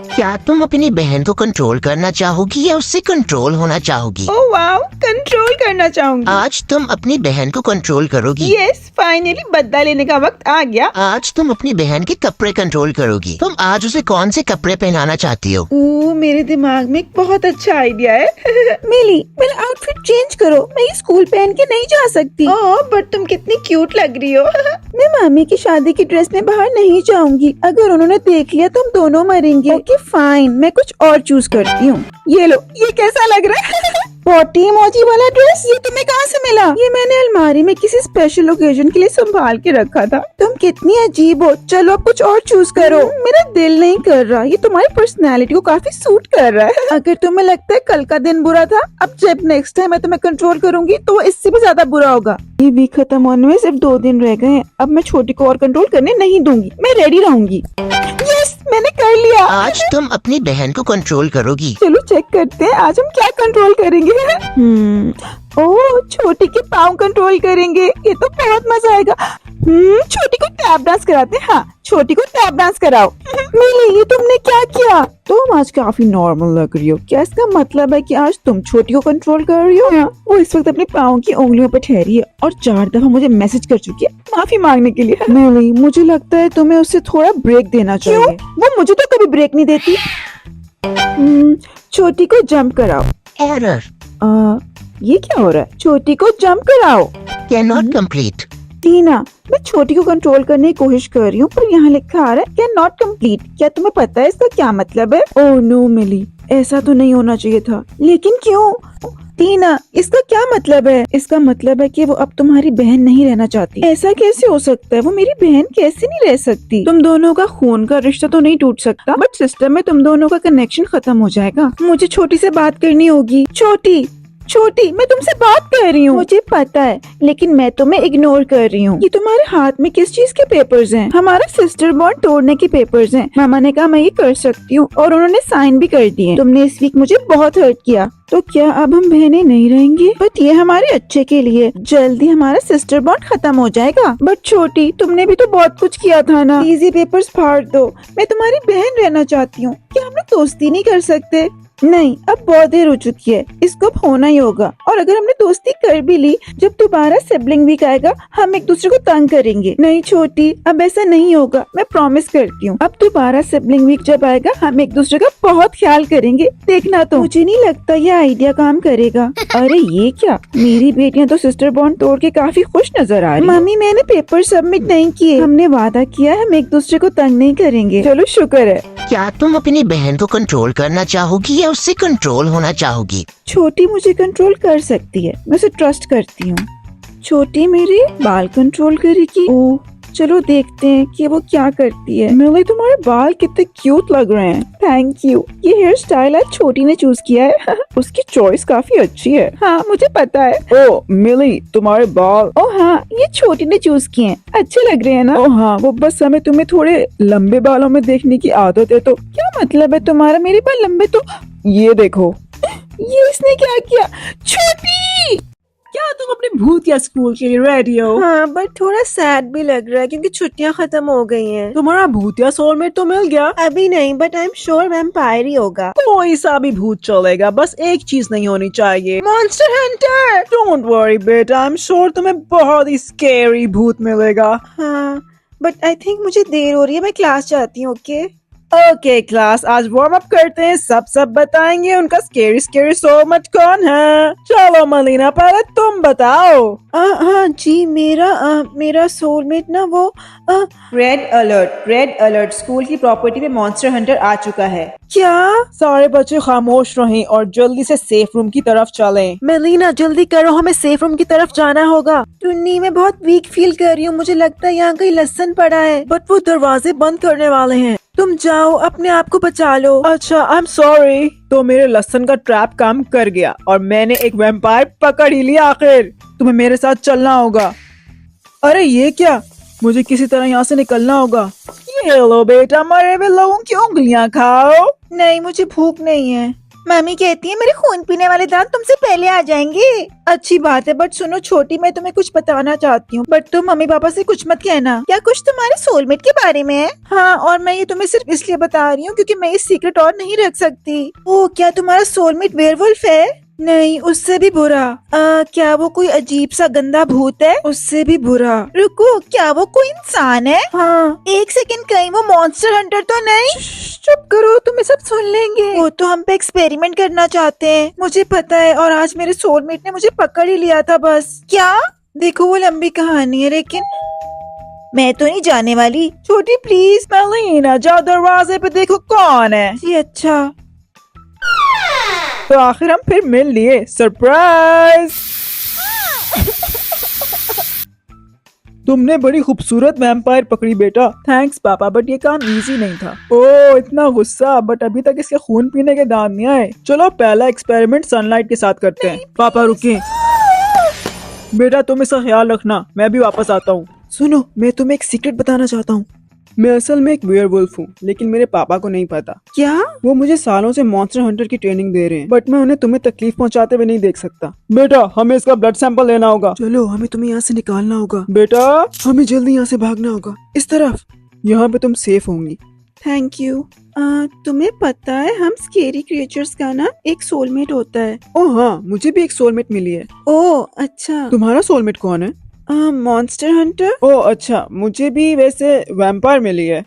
क्या तुम अपनी बहन को कंट्रोल करना चाहोगी या उससे कंट्रोल होना चाहोगी? ओह वाओ, कंट्रोल करना चाहूंगी। आज तुम अपनी बहन को कंट्रोल करोगी। यस फाइनली बदला लेने का वक्त आ गया। आज तुम अपनी बहन के कपड़े कंट्रोल करोगी। तुम आज उसे कौन से कपड़े पहनाना चाहती हो? मेरे दिमाग में एक बहुत अच्छा आइडिया है। मिली मेरा आउटफिट चेंज करो, मैं ये स्कूल पहन के नहीं जा सकती। बट तुम कितनी क्यूट लग रही हो। मैं मामी की शादी की ड्रेस में बाहर नहीं जाऊंगी, अगर उन्होंने देख लिया तो हम दोनों मरेंगे। ओके फाइन, मैं कुछ और चूज करती हूँ। ये लो, ये कैसा लग रहा है? पॉटी इमोजी वाला ड्रेस, ये तुम्हें कहाँ से मिला? ये मैंने अलमारी में किसी स्पेशल ओकेजन के लिए संभाल के रखा था। तुम कितनी अजीब हो, चलो अब कुछ और चूज करो। मेरा दिल नहीं कर रहा, ये तुम्हारी पर्सनैलिटी को काफी सूट कर रहा है। अगर तुम्हें लगता है कल का दिन बुरा था, अब जब नेक्स्ट टाइम मैं तुम्हें कंट्रोल करूंगी तो वो इससे भी ज्यादा बुरा होगा। ये वीक खत्म होने में सिर्फ 2 दिन रह गए हैं, अब मैं छोटी को और कंट्रोल करने नहीं दूंगी, मैं रेडी रहूंगी। यस मैंने कर लिया। आज तुम अपनी बहन को कंट्रोल करोगी। चलो चेक करते हैं आज हम क्या कंट्रोल करेंगे। ओह छोटी के पाँव कंट्रोल करेंगे, ये तो बहुत मजा आएगा। छोटी को टैप डांस कराते हैं। हाँ छोटी को टैप डांस कराओ। मिली ये तुमने क्या किया? तुम आज काफी नॉर्मल लग रही हो, क्या इसका मतलब है कि आज तुम छोटी को कंट्रोल कर रही हो? वो इस वक्त अपने पाँव की उंगलियों पर ठहरी है और 4 दफा मुझे मैसेज कर चुकी है माफी मांगने के लिए। मिली मुझे लगता है तुम्हें उससे थोड़ा ब्रेक देना चाहिए। वो मुझे तो कभी ब्रेक नहीं देती। छोटी को जंप कराओ। एरर। ये क्या हो रहा है? छोटी को जंप कराओ। Can not complete. टीना मैं छोटी को कंट्रोल करने की कोशिश कर रही हूँ पर यहाँ लिखा आ रहा है कैन नॉट कंप्लीट। क्या तुम्हें पता है इसका क्या मतलब है? ओह नो मिली, ऐसा तो नहीं होना चाहिए था। लेकिन क्यों? टीना इसका क्या मतलब है? इसका मतलब है कि वो अब तुम्हारी बहन नहीं रहना चाहती। ऐसा कैसे हो सकता है? वो मेरी बहन कैसे नहीं रह सकती? तुम दोनों का खून का रिश्ता तो नहीं टूट सकता, बट सिस्टम में तुम दोनों का कनेक्शन खत्म हो जाएगा। मुझे छोटी से बात करनी होगी। छोटी मैं तुमसे बात कर रही हूँ। मुझे पता है लेकिन मैं तुम्हें इग्नोर कर रही हूँ। ये तुम्हारे हाथ में किस चीज के पेपर्स हैं? हमारा सिस्टर बॉन्ड तोड़ने के पेपर्स हैं। मामा ने कहा मैं ये कर सकती हूँ और उन्होंने साइन भी कर दिए। तुमने इस वीक मुझे बहुत हर्ट किया, तो क्या अब हम बहनें नहीं रहेंगे? बट ये हमारे अच्छे के लिए, जल्दी हमारा सिस्टर बॉन्ड खत्म हो जाएगा। बट छोटी तुमने भी तो बहुत कुछ किया था ना। प्लीज ये पेपर्स फाड़ दो, मैं तुम्हारी बहन रहना चाहती हूँ। क्या हम लोग दोस्ती नहीं कर सकते? नहीं अब बहुत देर हो चुकी है, इसको अब होना ही होगा। और अगर हमने दोस्ती कर भी ली, जब दोबारा सिबलिंग वीक आएगा हम एक दूसरे को तंग करेंगे। नहीं छोटी अब ऐसा नहीं होगा, मैं प्रॉमिस करती हूँ। अब दोबारा सिबलिंग वीक जब आएगा हम एक दूसरे का बहुत ख्याल करेंगे, देखना। तो मुझे नहीं लगता ये आइडिया काम करेगा। अरे ये क्या, मेरी बेटियां तो सिस्टर बॉन्ड तोड़ के काफी खुश नजर आ रही। मम्मी मैंने पेपर सबमिट नहीं किए, हमने वादा किया हम एक दूसरे को तंग नहीं करेंगे। चलो शुक्र है। क्या तुम अपनी बहन को कंट्रोल करना चाहोगी या उससे कंट्रोल होना चाहोगी? छोटी मुझे कंट्रोल कर सकती है, मैं उसे ट्रस्ट करती हूँ। छोटी मेरे बाल कंट्रोल करेगी। ओह चलो देखते हैं कि वो क्या करती है। मिली तुम्हारे बाल कितने क्यूट लग रहे हैं। Thank you. ये हेयर स्टाइल आज छोटी ने चूज किया है। उसकी चॉइस काफी अच्छी है। हाँ मुझे पता है। ओह मिली तुम्हारे बाल। ओह हाँ ये छोटी ने चूज किए हैं, अच्छे लग रहे हैं ना? ओह हाँ वो बस हमें तुम्हें थोड़े लंबे बालों में देखने की आदत है। तो क्या मतलब है तुम्हारा? मेरे बाल लंबे तो ये देखो। ये इसने क्या किया? छोटी क्या तुम अपने भूतिया स्कूल के लिए रेडी हो। हाँ, बट थोड़ा सैड भी लग रहा है क्योंकि छुट्टियाँ खत्म हो गई हैं। तुम्हारा भूतिया सोलमेट तो मिल गया। अभी नहीं, but I am sure vampire ही होगा। कोई सा भी भूत चलेगा, बस एक चीज नहीं होनी चाहिए। Monster Hunter. डोंट वरी बेटा, आई एम श्योर तुम्हें बहुत ही स्कैरी भूत मिलेगा। हाँ, बट आई थिंक मुझे देर हो रही है, मैं क्लास जाती हूँ। ओके ओके क्लास, आज वार्म अप करते हैं। सब बताएंगे उनका स्केरी स्केरी सोलमेट कौन है। चलो मलीना, पहले तुम बताओ। हाँ जी, मेरा सोलमेट ना वो रेड अलर्ट, स्कूल की प्रॉपर्टी पे मॉन्स्टर हंटर आ चुका है। क्या? सारे बच्चे खामोश रहें और जल्दी से सेफ रूम की तरफ चलें। मेलिना जल्दी करो, हमें सेफ रूम की तरफ जाना होगा। टुन्नी, मैं बहुत वीक फील कर रही हूँ, मुझे लगता है यहाँ कहीं लहसुन पड़ा है, बट वो दरवाजे बंद करने वाले हैं। तुम जाओ, अपने आप को बचा लो। अच्छा, आई एम सॉरी। तो मेरे लहसुन का ट्रैप काम कर गया और मैंने एक वैम्पायर पकड़ ही लिया। आखिर तुम्हें मेरे साथ चलना होगा। अरे ये क्या, मुझे किसी तरह यहाँ से निकलना होगा। ये लो बेटा, मरे हुए लोगों की उंगलियाँ खाओ। नहीं, मुझे भूख नहीं है। मम्मी कहती है मेरे खून पीने वाले दांत तुमसे पहले आ जाएंगे। अच्छी बात है, बट सुनो छोटी, मैं तुम्हें कुछ बताना चाहती हूँ, बट तुम मम्मी पापा से कुछ मत कहना। क्या कुछ तुम्हारे सोलमेट के बारे में है? हाँ, और मैं ये तुम्हें सिर्फ इसलिए बता रही हूँ क्योंकि मैं ये सीक्रेट और नहीं रख सकती। ओह, क्या तुम्हारा सोलमेट वेयरवुल्फ है? नहीं, उससे भी बुरा। क्या वो कोई अजीब सा गंदा भूत है? उससे भी बुरा। रुको, क्या वो कोई इंसान है? हाँ। एक सेकंड, कहीं वो मॉन्स्टर हंटर तो नहीं? चुप करो, तुम्हें सब सुन लेंगे। वो तो हम पे एक्सपेरिमेंट करना चाहते हैं, मुझे पता है, और आज मेरे सोलमेट ने मुझे पकड़ ही लिया था बस। क्या? देखो, वो लंबी कहानी है, लेकिन मैं तो नहीं जाने वाली। छोटी प्लीज। मेलिना, जाओ दरवाजे पे देखो कौन है। जी अच्छा। तो आखिर हम फिर मिल लिए। सरप्राइज! तुमने बड़ी खूबसूरत वैम्पायर पकड़ी बेटा। थैंक्स पापा, बट ये काम इजी नहीं था। ओह, इतना गुस्सा, बट अभी तक इसके खून पीने के दांत नहीं आए। चलो पहला एक्सपेरिमेंट सनलाइट के साथ करते हैं। पापा रुकिए। बेटा तुम इसका ख्याल रखना, मैं भी वापस आता हूँ। सुनो, मैं तुम्हें एक सीक्रेट बताना चाहता हूँ। मैं असल में एक वेयरवुल्फ हूँ, लेकिन मेरे पापा को नहीं पता। क्या? वो मुझे सालों से मॉन्स्टर हंटर की ट्रेनिंग दे रहे हैं, बट मैं उन्हें तुम्हें तकलीफ पहुंचाते हुए नहीं देख सकता। बेटा हमें इसका ब्लड सैंपल लेना होगा। चलो, हमें तुम्हें यहाँ से निकालना होगा। बेटा हमें जल्दी यहाँ से भागना होगा। इस तरफ, यहाँ पे तुम सेफ होंगी। Thank you. तुम्हें पता है हम स्केरी क्रिएचर्स का ना एक सोलमेट होता है। ओह हाँ, मुझे भी एक सोलमेट मिली है। ओह अच्छा। तुम्हारा सोलमेट कौन है? Monster Hunter. ओह अच्छा, मुझे भी वैसे वैम्पायर मिली है।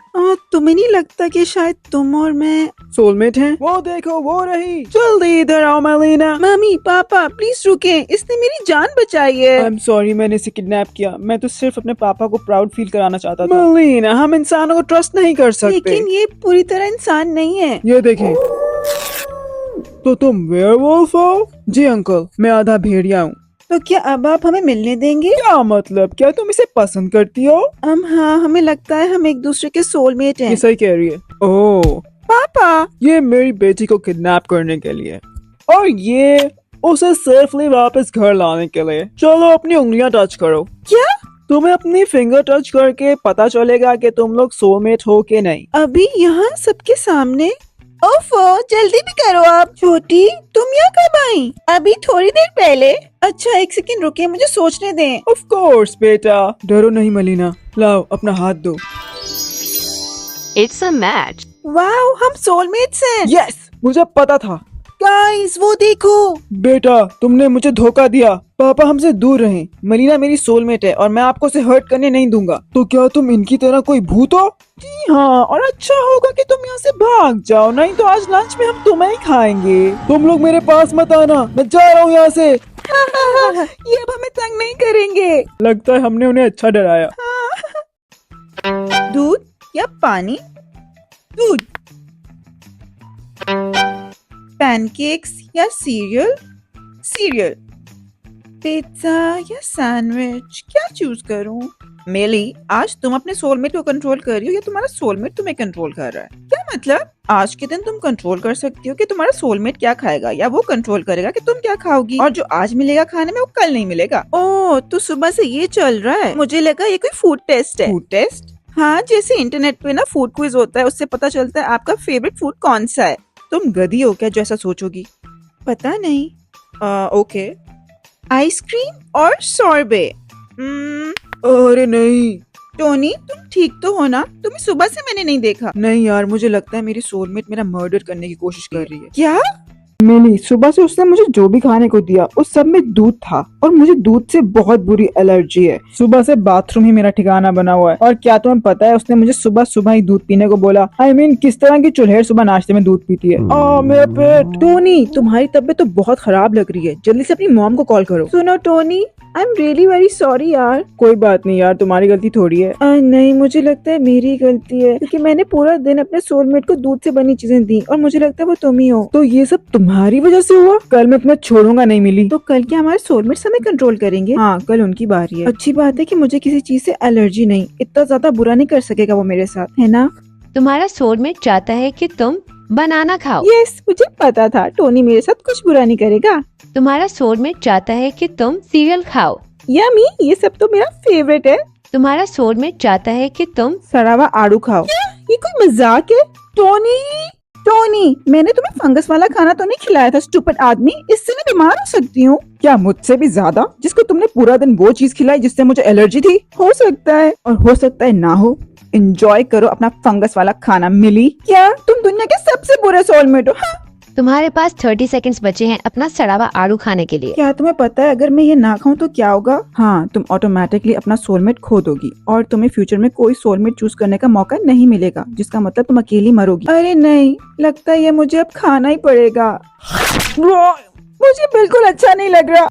तुम्हें नहीं लगता कि शायद तुम और मैं सोलमेट हैं? वो देखो, वो रही। जल्दी इधर आओ मेलिना। मम्मी पापा प्लीज रुके, इसने मेरी जान बचाई है। आई एम सॉरी, मैंने इसे किडनैप किया। मैं तो सिर्फ अपने पापा को प्राउड फील कराना चाहता था। मेलिना, हम इंसानों को ट्रस्ट नहीं कर सकते। लेकिन ये पूरी तरह इंसान नहीं है। ये देखें। तो तुम वेयरवुल्फ हो? जी अंकल, मैं आधा भेड़िया हूँ। तो क्या अब आप हमें मिलने देंगे? क्या मतलब? क्या तुम इसे पसंद करती हो? हाँ, हमें लगता है हम एक दूसरे के सोलमेट हैं। ये सही कह रही है। ओह पापा, ये मेरी बेटी को किडनैप करने के लिए, और ये उसे सेफली वापस घर लाने के लिए। चलो अपनी उंगलियां टच करो। क्या? तुम्हें अपनी फिंगर टच करके पता चलेगा कि तुम लोग सोलमेट हो के नहीं। अभी यहाँ सबके सामने? ओफो, जल्दी भी करो आप। छोटी, तुम यहाँ कब आई? अभी थोड़ी देर पहले। अच्छा, एक सेकंड रुकिए, मुझे सोचने दें। ऑफ कोर्स बेटा, डरो नहीं मलीना। लाओ अपना हाथ दो। It's a match. वाओ, हम सोलमेट्स हैं। यस, मुझे पता था। गाइस, वो देखो। बेटा तुमने मुझे धोखा दिया। पापा हमसे दूर रहें। मलीना मेरी सोलमेट है और मैं आपको उसे हर्ट करने नहीं दूंगा। तो क्या तुम इनकी तरह कोई भूत हो? जी हाँ, और अच्छा होगा कि तुम यहाँ से भाग जाओ, नहीं तो आज लंच में हम तुम्हें ही खाएंगे। तुम लोग मेरे पास मत आना, मैं जा रहा हूँ यहाँ से। ये अब हमें तंग नहीं करेंगे। लगता है हमने उन्हें अच्छा डराया। दूध या पानी? दूध। पैनकेक्स या सीरियल? सीरियल। पिज्जा या सैंडविच, क्या चूज करूं? मेली, आज तुम अपने सोलमेट को कंट्रोल कर रही हो या तुम्हारा सोलमेट तुम्हें कंट्रोल कर रहा है? क्या मतलब? आज के दिन तुम कंट्रोल कर सकती हो कि तुम्हारा सोलमेट क्या खाएगा, या वो कंट्रोल करेगा कि तुम क्या खाओगी, और जो आज मिलेगा खाने में वो कल नहीं मिलेगा। ओह, तो सुबह से ये चल रहा है। मुझे लगा ये कोई फूड टेस्ट है। Food test? हाँ, जैसे इंटरनेट पे ना फूड क्विज होता है, उससे पता चलता है आपका फेवरेट फूड कौन सा है। तुम गधी हो क्या जो ऐसा सोचोगी? पता नहीं। ओके। आइसक्रीम और सॉर्बे। अरे नहीं टोनी, तुम ठीक तो हो ना? तुम्हें सुबह से मैंने नहीं देखा। नहीं यार, मुझे लगता है मेरी सोलमेट मेरा मर्डर करने की कोशिश कर रही है। क्या? मिली, सुबह से उसने मुझे जो भी खाने को दिया उस सब में दूध था और मुझे दूध से बहुत बुरी एलर्जी है। सुबह से बाथरूम ही मेरा ठिकाना बना हुआ है। और क्या तुम्हें पता है, उसने मुझे सुबह सुबह ही दूध पीने को बोला। I mean, किस तरह की चुल्हेड़ सुबह नाश्ते में दूध पीती है। मेरा पेट। टोनी, तुम्हारी तबीयत तो बहुत खराब लग रही है, जल्दी से अपनी मॉम को कॉल करो। सुनो Tony, I am really very sorry यार। कोई बात नहीं यार, तुम्हारी गलती थोड़ी है। नहीं, मुझे लगता है मेरी गलती है, क्योंकि मैंने पूरा दिन अपने सोलमेट को दूध से बनी चीजें दी और मुझे लगता है वो तुम ही हो। तो ये सब तुम्हारी वजह से हुआ? कल मैं तुम्हें छोड़ूंगा नहीं मिली। तो कल क्या हमारे सोलमेट्स हमें कंट्रोल करेंगे? हाँ, कल उनकी बारी है। अच्छी बात है कि मुझे किसी चीज से एलर्जी नहीं, इतना ज्यादा बुरा नहीं कर सकेगा वो मेरे साथ, है ना? तुम्हारा सोलमेट चाहता है कि तुम बनाना खाओ। यस, मुझे पता था टोनी मेरे साथ कुछ बुरा नहीं करेगा। तुम्हारा सोलमेट चाहता है कि तुम सीरियल खाओ। यम्मी, ये सब तो मेरा फेवरेट है। तुम्हारा सोलमेट चाहता है कि तुम सड़ा हुआ आड़ू खाओ। ये कोई मजाक है? टोनी, टोनी, मैंने तुम्हें फंगस वाला खाना तो नहीं खिलाया था स्टूपिड आदमी, इससे मैं बीमार हो सकती हूँ। क्या मुझसे भी ज्यादा? जिसको तुमने पूरा दिन वो चीज खिलाई जिससे मुझे एलर्जी थी। हो सकता है और हो सकता है ना हो। एंजॉय करो अपना फंगस वाला खाना मिली। क्या तुम दुनिया के सबसे बुरे सोलमेट हो? हाँ? तुम्हारे पास 30 सेकंड्स बचे हैं अपना सड़ा हुआ आड़ू खाने के लिए। क्या तुम्हें पता है अगर मैं ये ना खाऊं तो क्या होगा? हाँ, तुम ऑटोमेटिकली अपना सोलमेट खो दोगी और तुम्हें फ्यूचर में कोई सोलमेट चूज करने का मौका नहीं मिलेगा, जिसका मतलब तुम अकेली मरोगी। अरे नहीं, लगता है ये मुझे अब खाना ही पड़ेगा। मुझे बिल्कुल अच्छा नहीं लग रहा।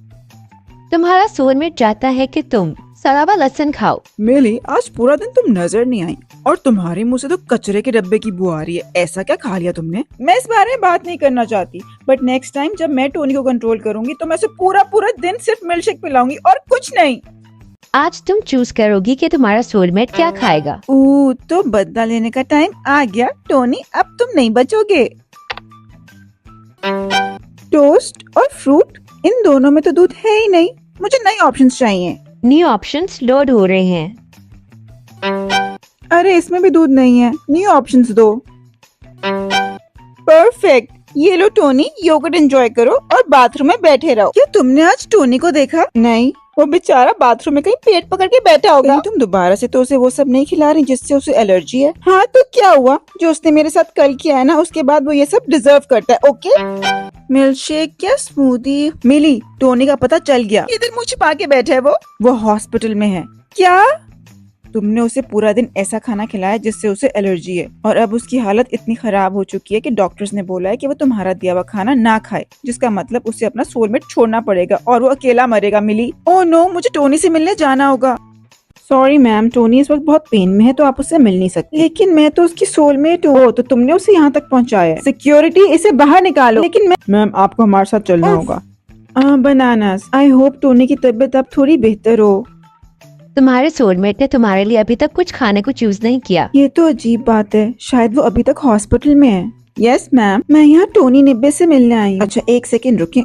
तुम्हारा सोलमेट चाहता है कि तुम सड़ा हुआ लहसुन खाओ। मिली, आज पूरा दिन तुम नजर नहीं आई और तुम्हारे मुंह से तो कचरे के डब्बे की बू आ रही है। ऐसा क्या खा लिया तुमने? मैं इस बारे में बात नहीं करना चाहती, बट नेक्स्ट टाइम जब मैं टोनी को कंट्रोल करूंगी तो मैं उसे पूरा पूरा दिन सिर्फ मिल्कशेक पिलाऊंगी और कुछ नहीं। आज तुम चूज करोगी कि तुम्हारा सोलमेट क्या खाएगा। तो बदला लेने का टाइम आ गया। टोनी, अब तुम नहीं बचोगे। टोस्ट और फ्रूट, इन दोनों में तो दूध है ही नहीं। मुझे नए ऑप्शंस चाहिए। न्यू ऑप्शंस लोड हो रहे हैं। अरे इसमें भी दूध नहीं है, न्यू ऑप्शंस दो। परफेक्ट, ये लो टोनी, योगर्ट एंजॉय करो और बाथरूम में बैठे रहो। क्या तुमने आज टोनी को देखा? नहीं, वो बेचारा बाथरूम में कहीं पेट पकड़ के बैठा होगा। तुम दोबारा से तो उसे वो सब नहीं खिला रही जिससे उसे एलर्जी है। हाँ तो क्या हुआ, जो उसने मेरे साथ कल किया है ना, उसके बाद वो ये सब डिजर्व करता है। ओके, मिल्कशेक क्या स्मूदी। मिली, टोनी का पता चल गया। इधर मुंह छिपा के बैठा है वो हॉस्पिटल में है। क्या? तुमने उसे पूरा दिन ऐसा खाना खिलाया जिससे उसे एलर्जी है और अब उसकी हालत इतनी खराब हो चुकी है कि डॉक्टर्स ने बोला है कि वो तुम्हारा दिया हुआ खाना ना खाए, जिसका मतलब उसे अपना सोलमेट छोड़ना पड़ेगा और वो अकेला मरेगा। मिली, ओह नो, मुझे टोनी से मिलने जाना होगा। सॉरी मैम, टोनी इस वक्त बहुत पेन में है तो आप उससे मिल नहीं सकती। लेकिन मैं तो उसकी सोलमेट हूँ। तो तुमने उसे यहाँ तक पहुँचाया। सिक्योरिटी, इसे बाहर निकालो। लेकिन मैम, आपको हमारे साथ चलना होगा। बनानास, आई होप टोनी की तबीयत अब थोड़ी बेहतर हो। तुम्हारे सोलमेट ने तुम्हारे लिए अभी तक कुछ खाने को चूज नहीं किया। ये तो अजीब बात है, शायद वो अभी तक हॉस्पिटल में है। यस मैम, मैं यहाँ टोनी निब्बे से मिलने आई हूँ। अच्छा एक सेकंड रुकिए।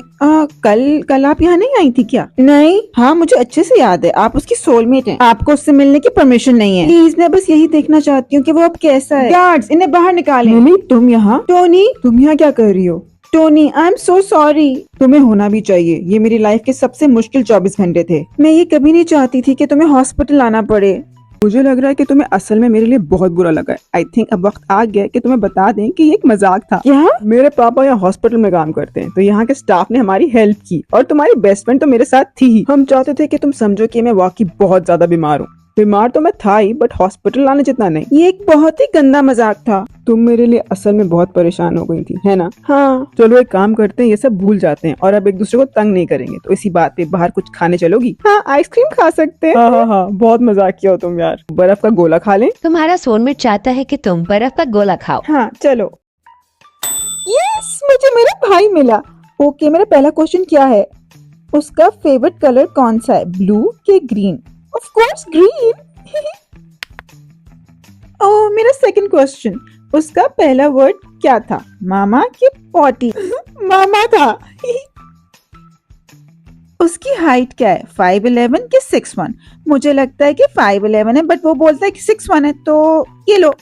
कल आप यहाँ नहीं आई थी क्या? नहीं। हाँ मुझे अच्छे से याद है, आप उसकी सोलमेट हैं। आपको उससे मिलने की परमिशन नहीं है। प्लीज, मैं बस यही देखना चाहती हूँ कि वो अब कैसा है। गार्ड्स, इन्हें बाहर निकालें। मिली, तुम यहाँ? टोनी, तुम यहाँ क्या कर रही हो? Tony, I am so sorry. तुम्हें होना भी चाहिए, ये मेरी लाइफ के सबसे मुश्किल 24 घंटे थे। मैं ये कभी नहीं चाहती थी कि तुम्हें हॉस्पिटल आना पड़े। मुझे लग रहा है कि तुम्हें असल में मेरे लिए बहुत बुरा लगा है। आई थिंक अब वक्त आ गया है कि तुम्हें बता दें कि ये एक मजाक था। क्या? मेरे पापा यहाँ हॉस्पिटल में काम करते हैं, तो यहाँ के स्टाफ ने हमारी हेल्प की और तुम्हारी बेस्ट फ्रेंड तो मेरे साथ थी ही। हम चाहते थे कि तुम समझो कि मैं वाकई बहुत ज्यादा बीमार हूँ। बीमार तो मैं था ही, बट हॉस्पिटल लाने जितना नहीं। ये एक बहुत ही गंदा मजाक था। तुम मेरे लिए असल में बहुत परेशान हो गई थी, है ना? हाँ। चलो एक काम करते हैं, ये सब भूल जाते हैं और अब एक दूसरे को तंग नहीं करेंगे। तो इसी बात पे बाहर कुछ खाने चलोगी? हाँ, आइसक्रीम खा सकते हैं। हाँ, बहुत मजाक किया हो तुम यार। बर्फ का गोला खा लें? तुम्हारा सोलमेट चाहता है कि तुम बर्फ का गोला खाओ। हाँ चलो। यस, मुझे मेरा भाई मिला। ओके, मेरा पहला क्वेश्चन क्या है? उसका फेवरेट कलर कौन सा है, ब्लू के green? Of course green. Oh, मेरा सेकंड क्वेश्चन, उसका पहला वर्ड क्या था, मामा की पॉटी? मामा था। उसकी हाइट क्या है, 5'11" के 6'1"? मुझे लगता है कि 5'11" है, बट वो बोलता है कि 6'1" है, तो ये लो।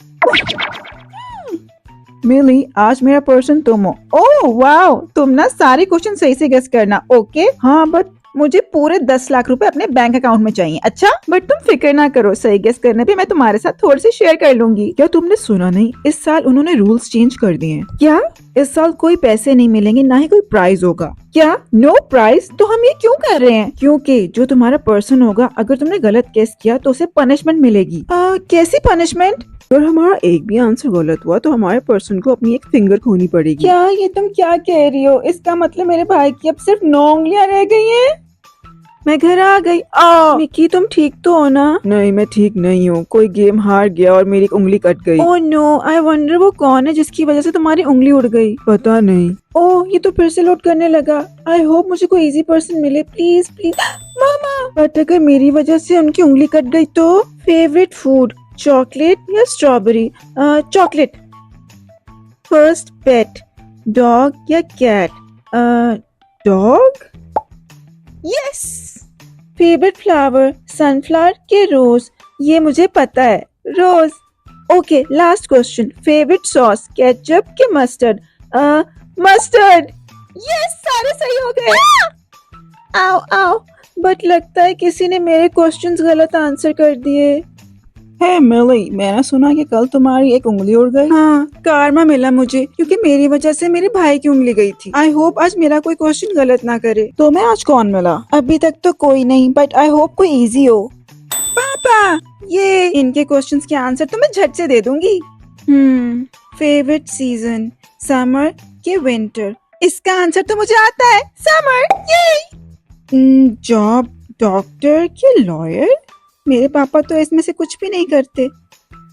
मिली, आज मेरा पर्सन तुम हो। ओह वाओ, तुम ना सारे क्वेश्चन सही से गेस करना। ओके। हाँ, बट मुझे पूरे 10 लाख रुपए अपने बैंक अकाउंट में चाहिए। अच्छा, बट तुम फिक्र ना करो, सही गेस करने पे मैं तुम्हारे साथ थोड़े से शेयर कर लूंगी। क्या तुमने सुना नहीं, इस साल उन्होंने रूल्स चेंज कर दिए हैं। क्या? इस साल कोई पैसे नहीं मिलेंगे, ना ही कोई प्राइज होगा। क्या? No prize? तो हम ये क्यों कर रहे हैं? क्योंकि जो तुम्हारा पर्सन होगा, अगर तुमने गलत गेस किया तो उसे पनिशमेंट मिलेगी। कैसी पनिशमेंट? अगर हमारा एक भी आंसर गलत हुआ तो हमारे पर्सन को अपनी एक फिंगर खोनी पड़ेगी। क्या ये तुम क्या कह रही हो? इसका मतलब मेरे भाई की अब सिर्फ 9 उंगलियां रह गई हैं। मैं घर आ गई। मिकी, तुम ठीक तो हो ना? नहीं, मैं ठीक नहीं हूँ। कोई गेम हार गया और मेरी उंगली कट गई। ओह नो, आई वंडर वो कौन है जिसकी वजह से तुम्हारी उंगली उड़ गई? पता नहीं। ओह, ये तो फिर से लोड करने लगा। आई होप मुझे कोई इजी पर्सन मिले, प्लीज प्लीज। मामा, बट अगर मेरी वजह से उनकी उंगली कट गई तो? फेवरेट फूड, चॉकलेट या strawberry? Chocolate. First pet, dog या cat? Dog. Yes. Favourite flower, sunflower के रोज? ये मुझे पता है, rose. Okay, last question, favourite sauce, ketchup के मस्टर्ड? मस्टर्ड। यस, सारे सही हो गए। आओ आओ, बट लगता है किसी ने मेरे क्वेश्चंस गलत आंसर कर दिए। है मिली, मैंने सुना कि कल तुम्हारी एक उंगली उड़ गई। हाँ, कारमा मिला मुझे, क्योंकि मेरी वजह से मेरे भाई की उंगली गई थी। आई होप आज मेरा कोई क्वेश्चन गलत ना करे। तो मैं आज कौन मिला? अभी तक तो कोई नहीं, बट आई होप कोई इजी हो। पापा, ये इनके क्वेश्चंस के आंसर तो मैं झट से दे दूंगी। फेवरेट सीजन, समर के विंटर? इसका आंसर तो मुझे आता है, समर। ये जॉब, डॉक्टर के लॉयर? मेरे पापा तो इसमें से कुछ भी नहीं करते,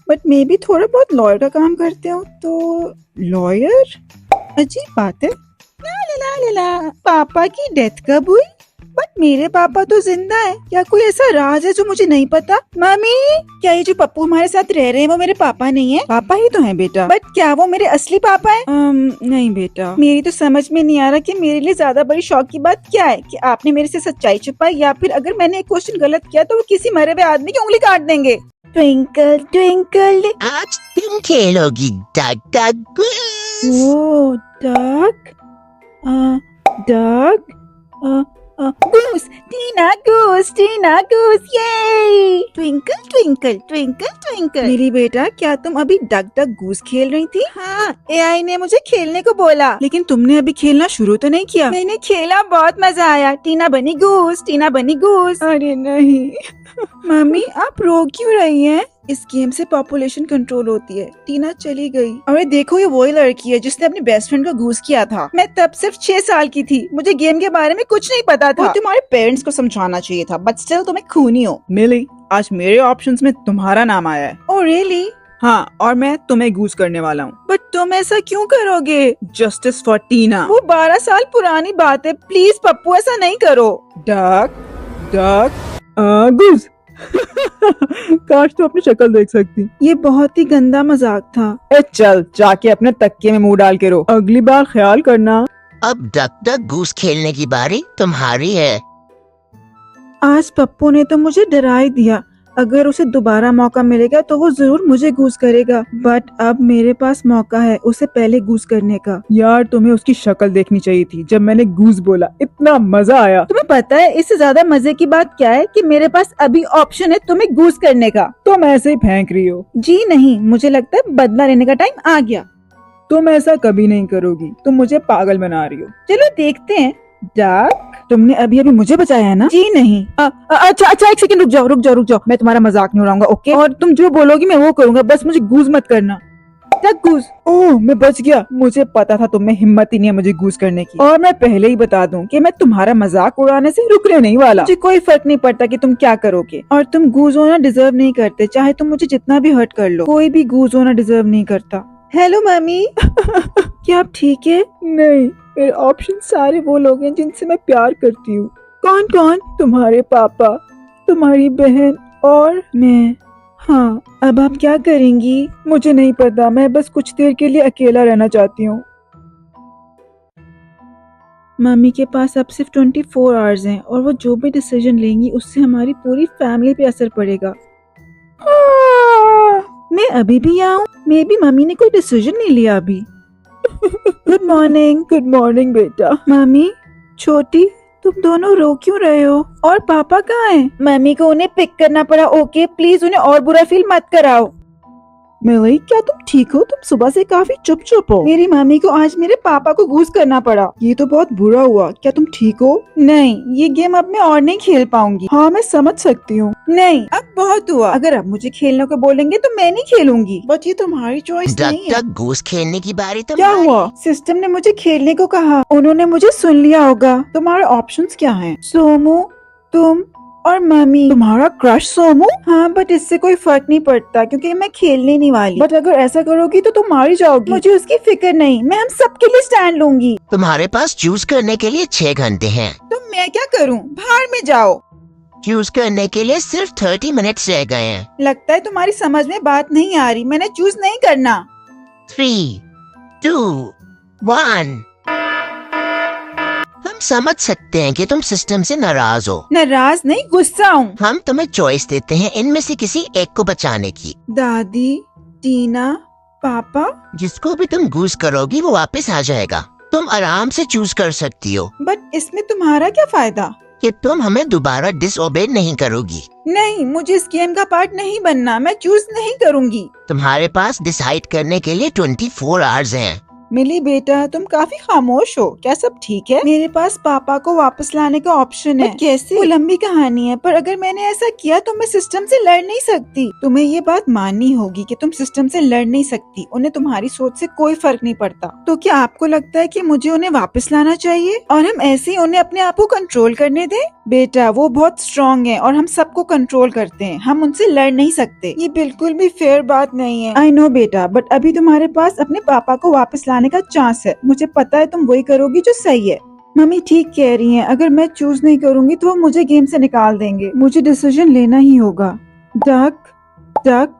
बट मैं भी थोड़ा बहुत लॉयर का काम करते हो, तो लॉयर। अजीब बात है। ला ला ला ला, पापा की डेथ कब हुई? बट मेरे पापा तो जिंदा है। क्या कोई ऐसा राज है जो मुझे नहीं पता? मम्मी, क्या ये जो पप्पू हमारे साथ रह रहे हैं वो मेरे पापा नहीं है? पापा ही तो हैं बेटा। बट क्या वो मेरे असली पापा है? नहीं बेटा। मेरी तो समझ में नहीं आ रहा कि मेरे लिए ज्यादा बड़ी शौक की बात क्या है, कि आपने मेरे से सच्चाई छुपाई, या फिर अगर मैंने एक क्वेश्चन गलत किया तो वो किसी मरे हुए आदमी की उंगली काट देंगे। Twinkle twinkle. आज तुम खेलोगी duck duck. Oh, duck. Duck. Goose, Tina Goose, yay! Twinkle, twinkle, twinkle, twinkle. मेरी बेटा, क्या तुम अभी डक डक गूस खेल रही थी? हाँ, एआई ने मुझे खेलने को बोला, लेकिन तुमने अभी खेलना शुरू तो नहीं किया। मैंने खेला, बहुत मजा आया। टीना बनी गूस, टीना बनी गूस। अरे नहीं। मम्मी, आप रो क्यों रही हैं? इस गेम से पॉपुलेशन कंट्रोल होती है। टीना चली गई। अरे देखो, ये वही लड़की है जिसने अपने बेस्ट फ्रेंड का गूस किया था। मैं तब सिर्फ 6 साल की थी, मुझे गेम के बारे में कुछ नहीं पता था। तुम्हारे पेरेंट्स को समझाना चाहिए था, बट स्टिल तुम्हें खूनी हो। मिली, आज मेरे ऑप्शंस में तुम्हारा नाम आया है। Oh really? हाँ, और मैं तुम्हें गूस करने वाला हूँ। बट तुम ऐसा क्यों करोगे? जस्टिस फॉर टीना। वो 12 साल पुरानी बात है, प्लीज पप्पू ऐसा नहीं करो। Duck duck goose. काश तो अपनी शक्ल देख सकती। ये बहुत ही गंदा मजाक था। ए चल, जाके अपने तकिए में मुंह डाल के रो। अगली बार ख्याल करना। अब डक डक गूस खेलने की बारी तुम्हारी है। आज पप्पू ने तो मुझे डरा ही दिया। अगर उसे दोबारा मौका मिलेगा तो वो जरूर मुझे गूस करेगा, बट अब मेरे पास मौका है उसे पहले गूस करने का। यार, तुम्हें उसकी शक्ल देखनी चाहिए थी जब मैंने गूस बोला, इतना मजा आया। तुम्हें पता है इससे ज्यादा मजे की बात क्या है? कि मेरे पास अभी ऑप्शन है तुम्हें गूस करने का। तुम ऐसे ही फेंक रही हो। जी नहीं, मुझे लगता है बदला लेने का टाइम आ गया। तुम ऐसा कभी नहीं करोगी, तुम मुझे पागल बना रही हो। चलो देखते हैं। डक, तुमने अभी अभी मुझे बचाया है ना? जी नहीं। अच्छा, एक सेकंड रुक जाओ। मैं तुम्हारा मजाक नहीं उड़ाऊंगा, ओके? और तुम जो बोलोगी मैं वो करूंगा, बस मुझे गूस मत करना। Duck goose. ओह, मैं बच गया। मुझे पता था तुम में हिम्मत ही नहीं है मुझे गूस करने की। और मैं पहले ही बता दूं कि मैं तुम्हारा मजाक उड़ाने से रुकने नहीं वाला। मुझे कोई फर्क नहीं पड़ता कि तुम क्या करोगे, और तुम गूस होना डिजर्व नहीं करते, चाहे तुम मुझे जितना भी हर्ट कर लो। कोई भी गूस होना डिजर्व नहीं करता। Hello mummy. क्या आप ठीक है? नहीं, मेरे ऑप्शन सारे वो लोग हैं जिनसे मैं प्यार करती हूँ। कौन कौन? तुम्हारे पापा, तुम्हारी बहन और मैं। हाँ, अब आप क्या करेंगी? मुझे नहीं पता, मैं बस कुछ देर के लिए अकेला रहना चाहती हूँ। मम्मी के पास अब सिर्फ 24 आवर्स हैं, और वो जो भी डिसीजन लेंगी उससे हमारी पूरी फैमिली पे असर पड़ेगा। मैं अभी भी आऊँ? मे बी मम्मी ने कोई डिसीजन नहीं लिया अभी। Good morning. गुड मॉर्निंग बेटा। मम्मी, छोटी तुम दोनों रो क्यों रहे हो? और पापा कहाँ हैं? मम्मी को उन्हें पिक करना पड़ा। ओके प्लीज उन्हें और बुरा फील मत कराओ। मिली, क्या तुम ठीक हो? तुम सुबह से काफी चुप हो। मेरी मम्मी को आज मेरे पापा को घूस करना पड़ा। ये तो बहुत बुरा हुआ। क्या तुम ठीक हो? नहीं, ये गेम अब मैं और नहीं खेल पाऊंगी। हाँ मैं समझ सकती हूँ। नहीं, अब बहुत हुआ। अगर अब मुझे खेलने को बोलेंगे तो मैं नहीं खेलूंगी। बट ये तुम्हारी चॉइस जब नहीं है। तक घूस खेलने की बारी तो क्या हुआ? सिस्टम ने मुझे खेलने को कहा। उन्होंने मुझे सुन लिया होगा। तुम्हारे ऑप्शंस क्या हैं? सोमू, तुम और मम्मी। तुम्हारा क्रश सोमू? हाँ बट इससे कोई फर्क नहीं पड़ता क्योंकि मैं खेलने नहीं वाली। बट अगर ऐसा करोगी तो तुम मारी जाओगी। मुझे उसकी फिक्र नहीं, मैं हम सबके लिए स्टैंड लूंगी। तुम्हारे पास चूज करने के लिए 6 घंटे हैं। तो मैं क्या करूँ? बाहर में जाओ। चूज करने के लिए सिर्फ 30 मिनट्स रह गए हैं। लगता है तुम्हारी समझ में बात नहीं आ रही। मैंने चूज नहीं करना। 3, 2, 1। हम समझ सकते हैं कि तुम सिस्टम से नाराज हो। नाराज नहीं, गुस्सा हूँ। हम तुम्हें चॉइस देते हैं इनमें से किसी एक को बचाने की। दादी, टीना, पापा। जिसको भी तुम घूस करोगी वो वापस आ जाएगा। तुम आराम से चूज कर सकती हो बट इसमें तुम्हारा क्या फायदा? कि तुम हमें दोबारा डिसओबे नहीं करोगी। नहीं, मुझे इस गेम का पार्ट नहीं बनना। मैं चूज नहीं करूँगी। तुम्हारे पास डिसाइड करने के लिए 24 आवर्स हैं। मिली बेटा, तुम काफी खामोश हो। क्या सब ठीक है? मेरे पास पापा को वापस लाने का ऑप्शन है। कैसे? वो लंबी कहानी है, पर अगर मैंने ऐसा किया तो मैं सिस्टम से लड़ नहीं सकती। तुम्हें ये बात माननी होगी कि तुम सिस्टम से लड़ नहीं सकती। उन्हें तुम्हारी सोच से कोई फर्क नहीं पड़ता। तो क्या आपको लगता है कि मुझे उन्हें वापस लाना चाहिए और हम ऐसे ही उन्हें अपने आप को कंट्रोल करने दें? बेटा, वो बहुत स्ट्रॉन्ग है और हम सबको कंट्रोल करते हैं। हम उनसे लड़ नहीं सकते। ये बिल्कुल भी फेयर बात नहीं है। आई नो बेटा, बट अभी तुम्हारे पास अपने पापा को वापस लाने का चांस है। मुझे पता है तुम वही करोगी जो सही है। मम्मी ठीक कह रही हैं। अगर मैं चूज नहीं करूंगी तो वो मुझे गेम से निकाल देंगे। मुझे डिसीजन लेना ही होगा। डक डक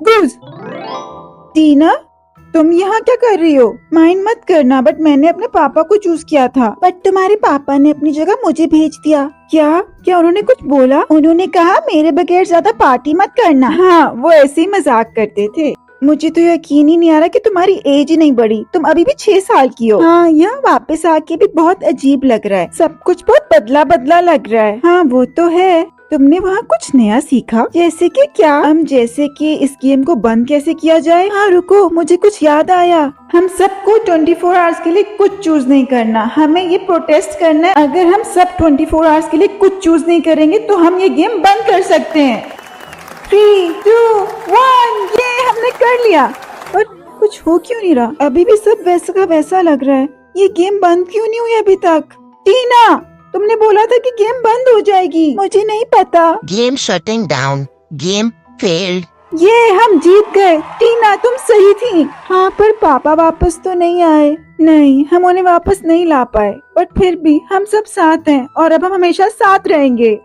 गूज। टीना, तुम यहाँ क्या कर रही हो? माइंड मत करना, बट मैंने अपने पापा को चूज किया था। बट तुम्हारे पापा ने अपनी जगह मुझे भेज दिया। क्या क्या उन्होंने कुछ बोला? उन्होंने कहा मेरे बगैर ज्यादा पार्टी मत करना। हाँ, वो ऐसे ही मजाक करते थे। मुझे तो यकीन ही नहीं आ रहा कि तुम्हारी एज ही नहीं बढ़ी। तुम अभी भी 6 साल की हो। हाँ, यहाँ वापस आके भी बहुत अजीब लग रहा है। सब कुछ बहुत बदला बदला लग रहा है। हाँ वो तो है। तुमने वहाँ कुछ नया सीखा? जैसे कि क्या? जैसे कि इस गेम को बंद कैसे किया जाए। हाँ रुको, मुझे कुछ याद आया। हम सबको 24 आवर्स के लिए कुछ चूज नहीं करना। हमें ये प्रोटेस्ट करना है। अगर हम सब 24 आवर्स के लिए कुछ चूज नहीं करेंगे तो हम ये गेम बंद कर सकते हैं। 3, 2, 1। ये हमने कर लिया। पर कुछ हो क्यों नहीं रहा? अभी भी सब वैसा का वैसा लग रहा है। ये गेम बंद क्यों नहीं हुई अभी तक? टीना, तुमने बोला था कि गेम बंद हो जाएगी। मुझे नहीं पता। Game shutting down. Game failed. ये हम जीत गए। टीना, तुम सही थी। हाँ, पर पापा वापस तो नहीं आए। नहीं, हम उन्हें वापस नहीं ला पाए। बट फिर भी हम सब साथ हैं और अब हम हमेशा साथ रहेंगे।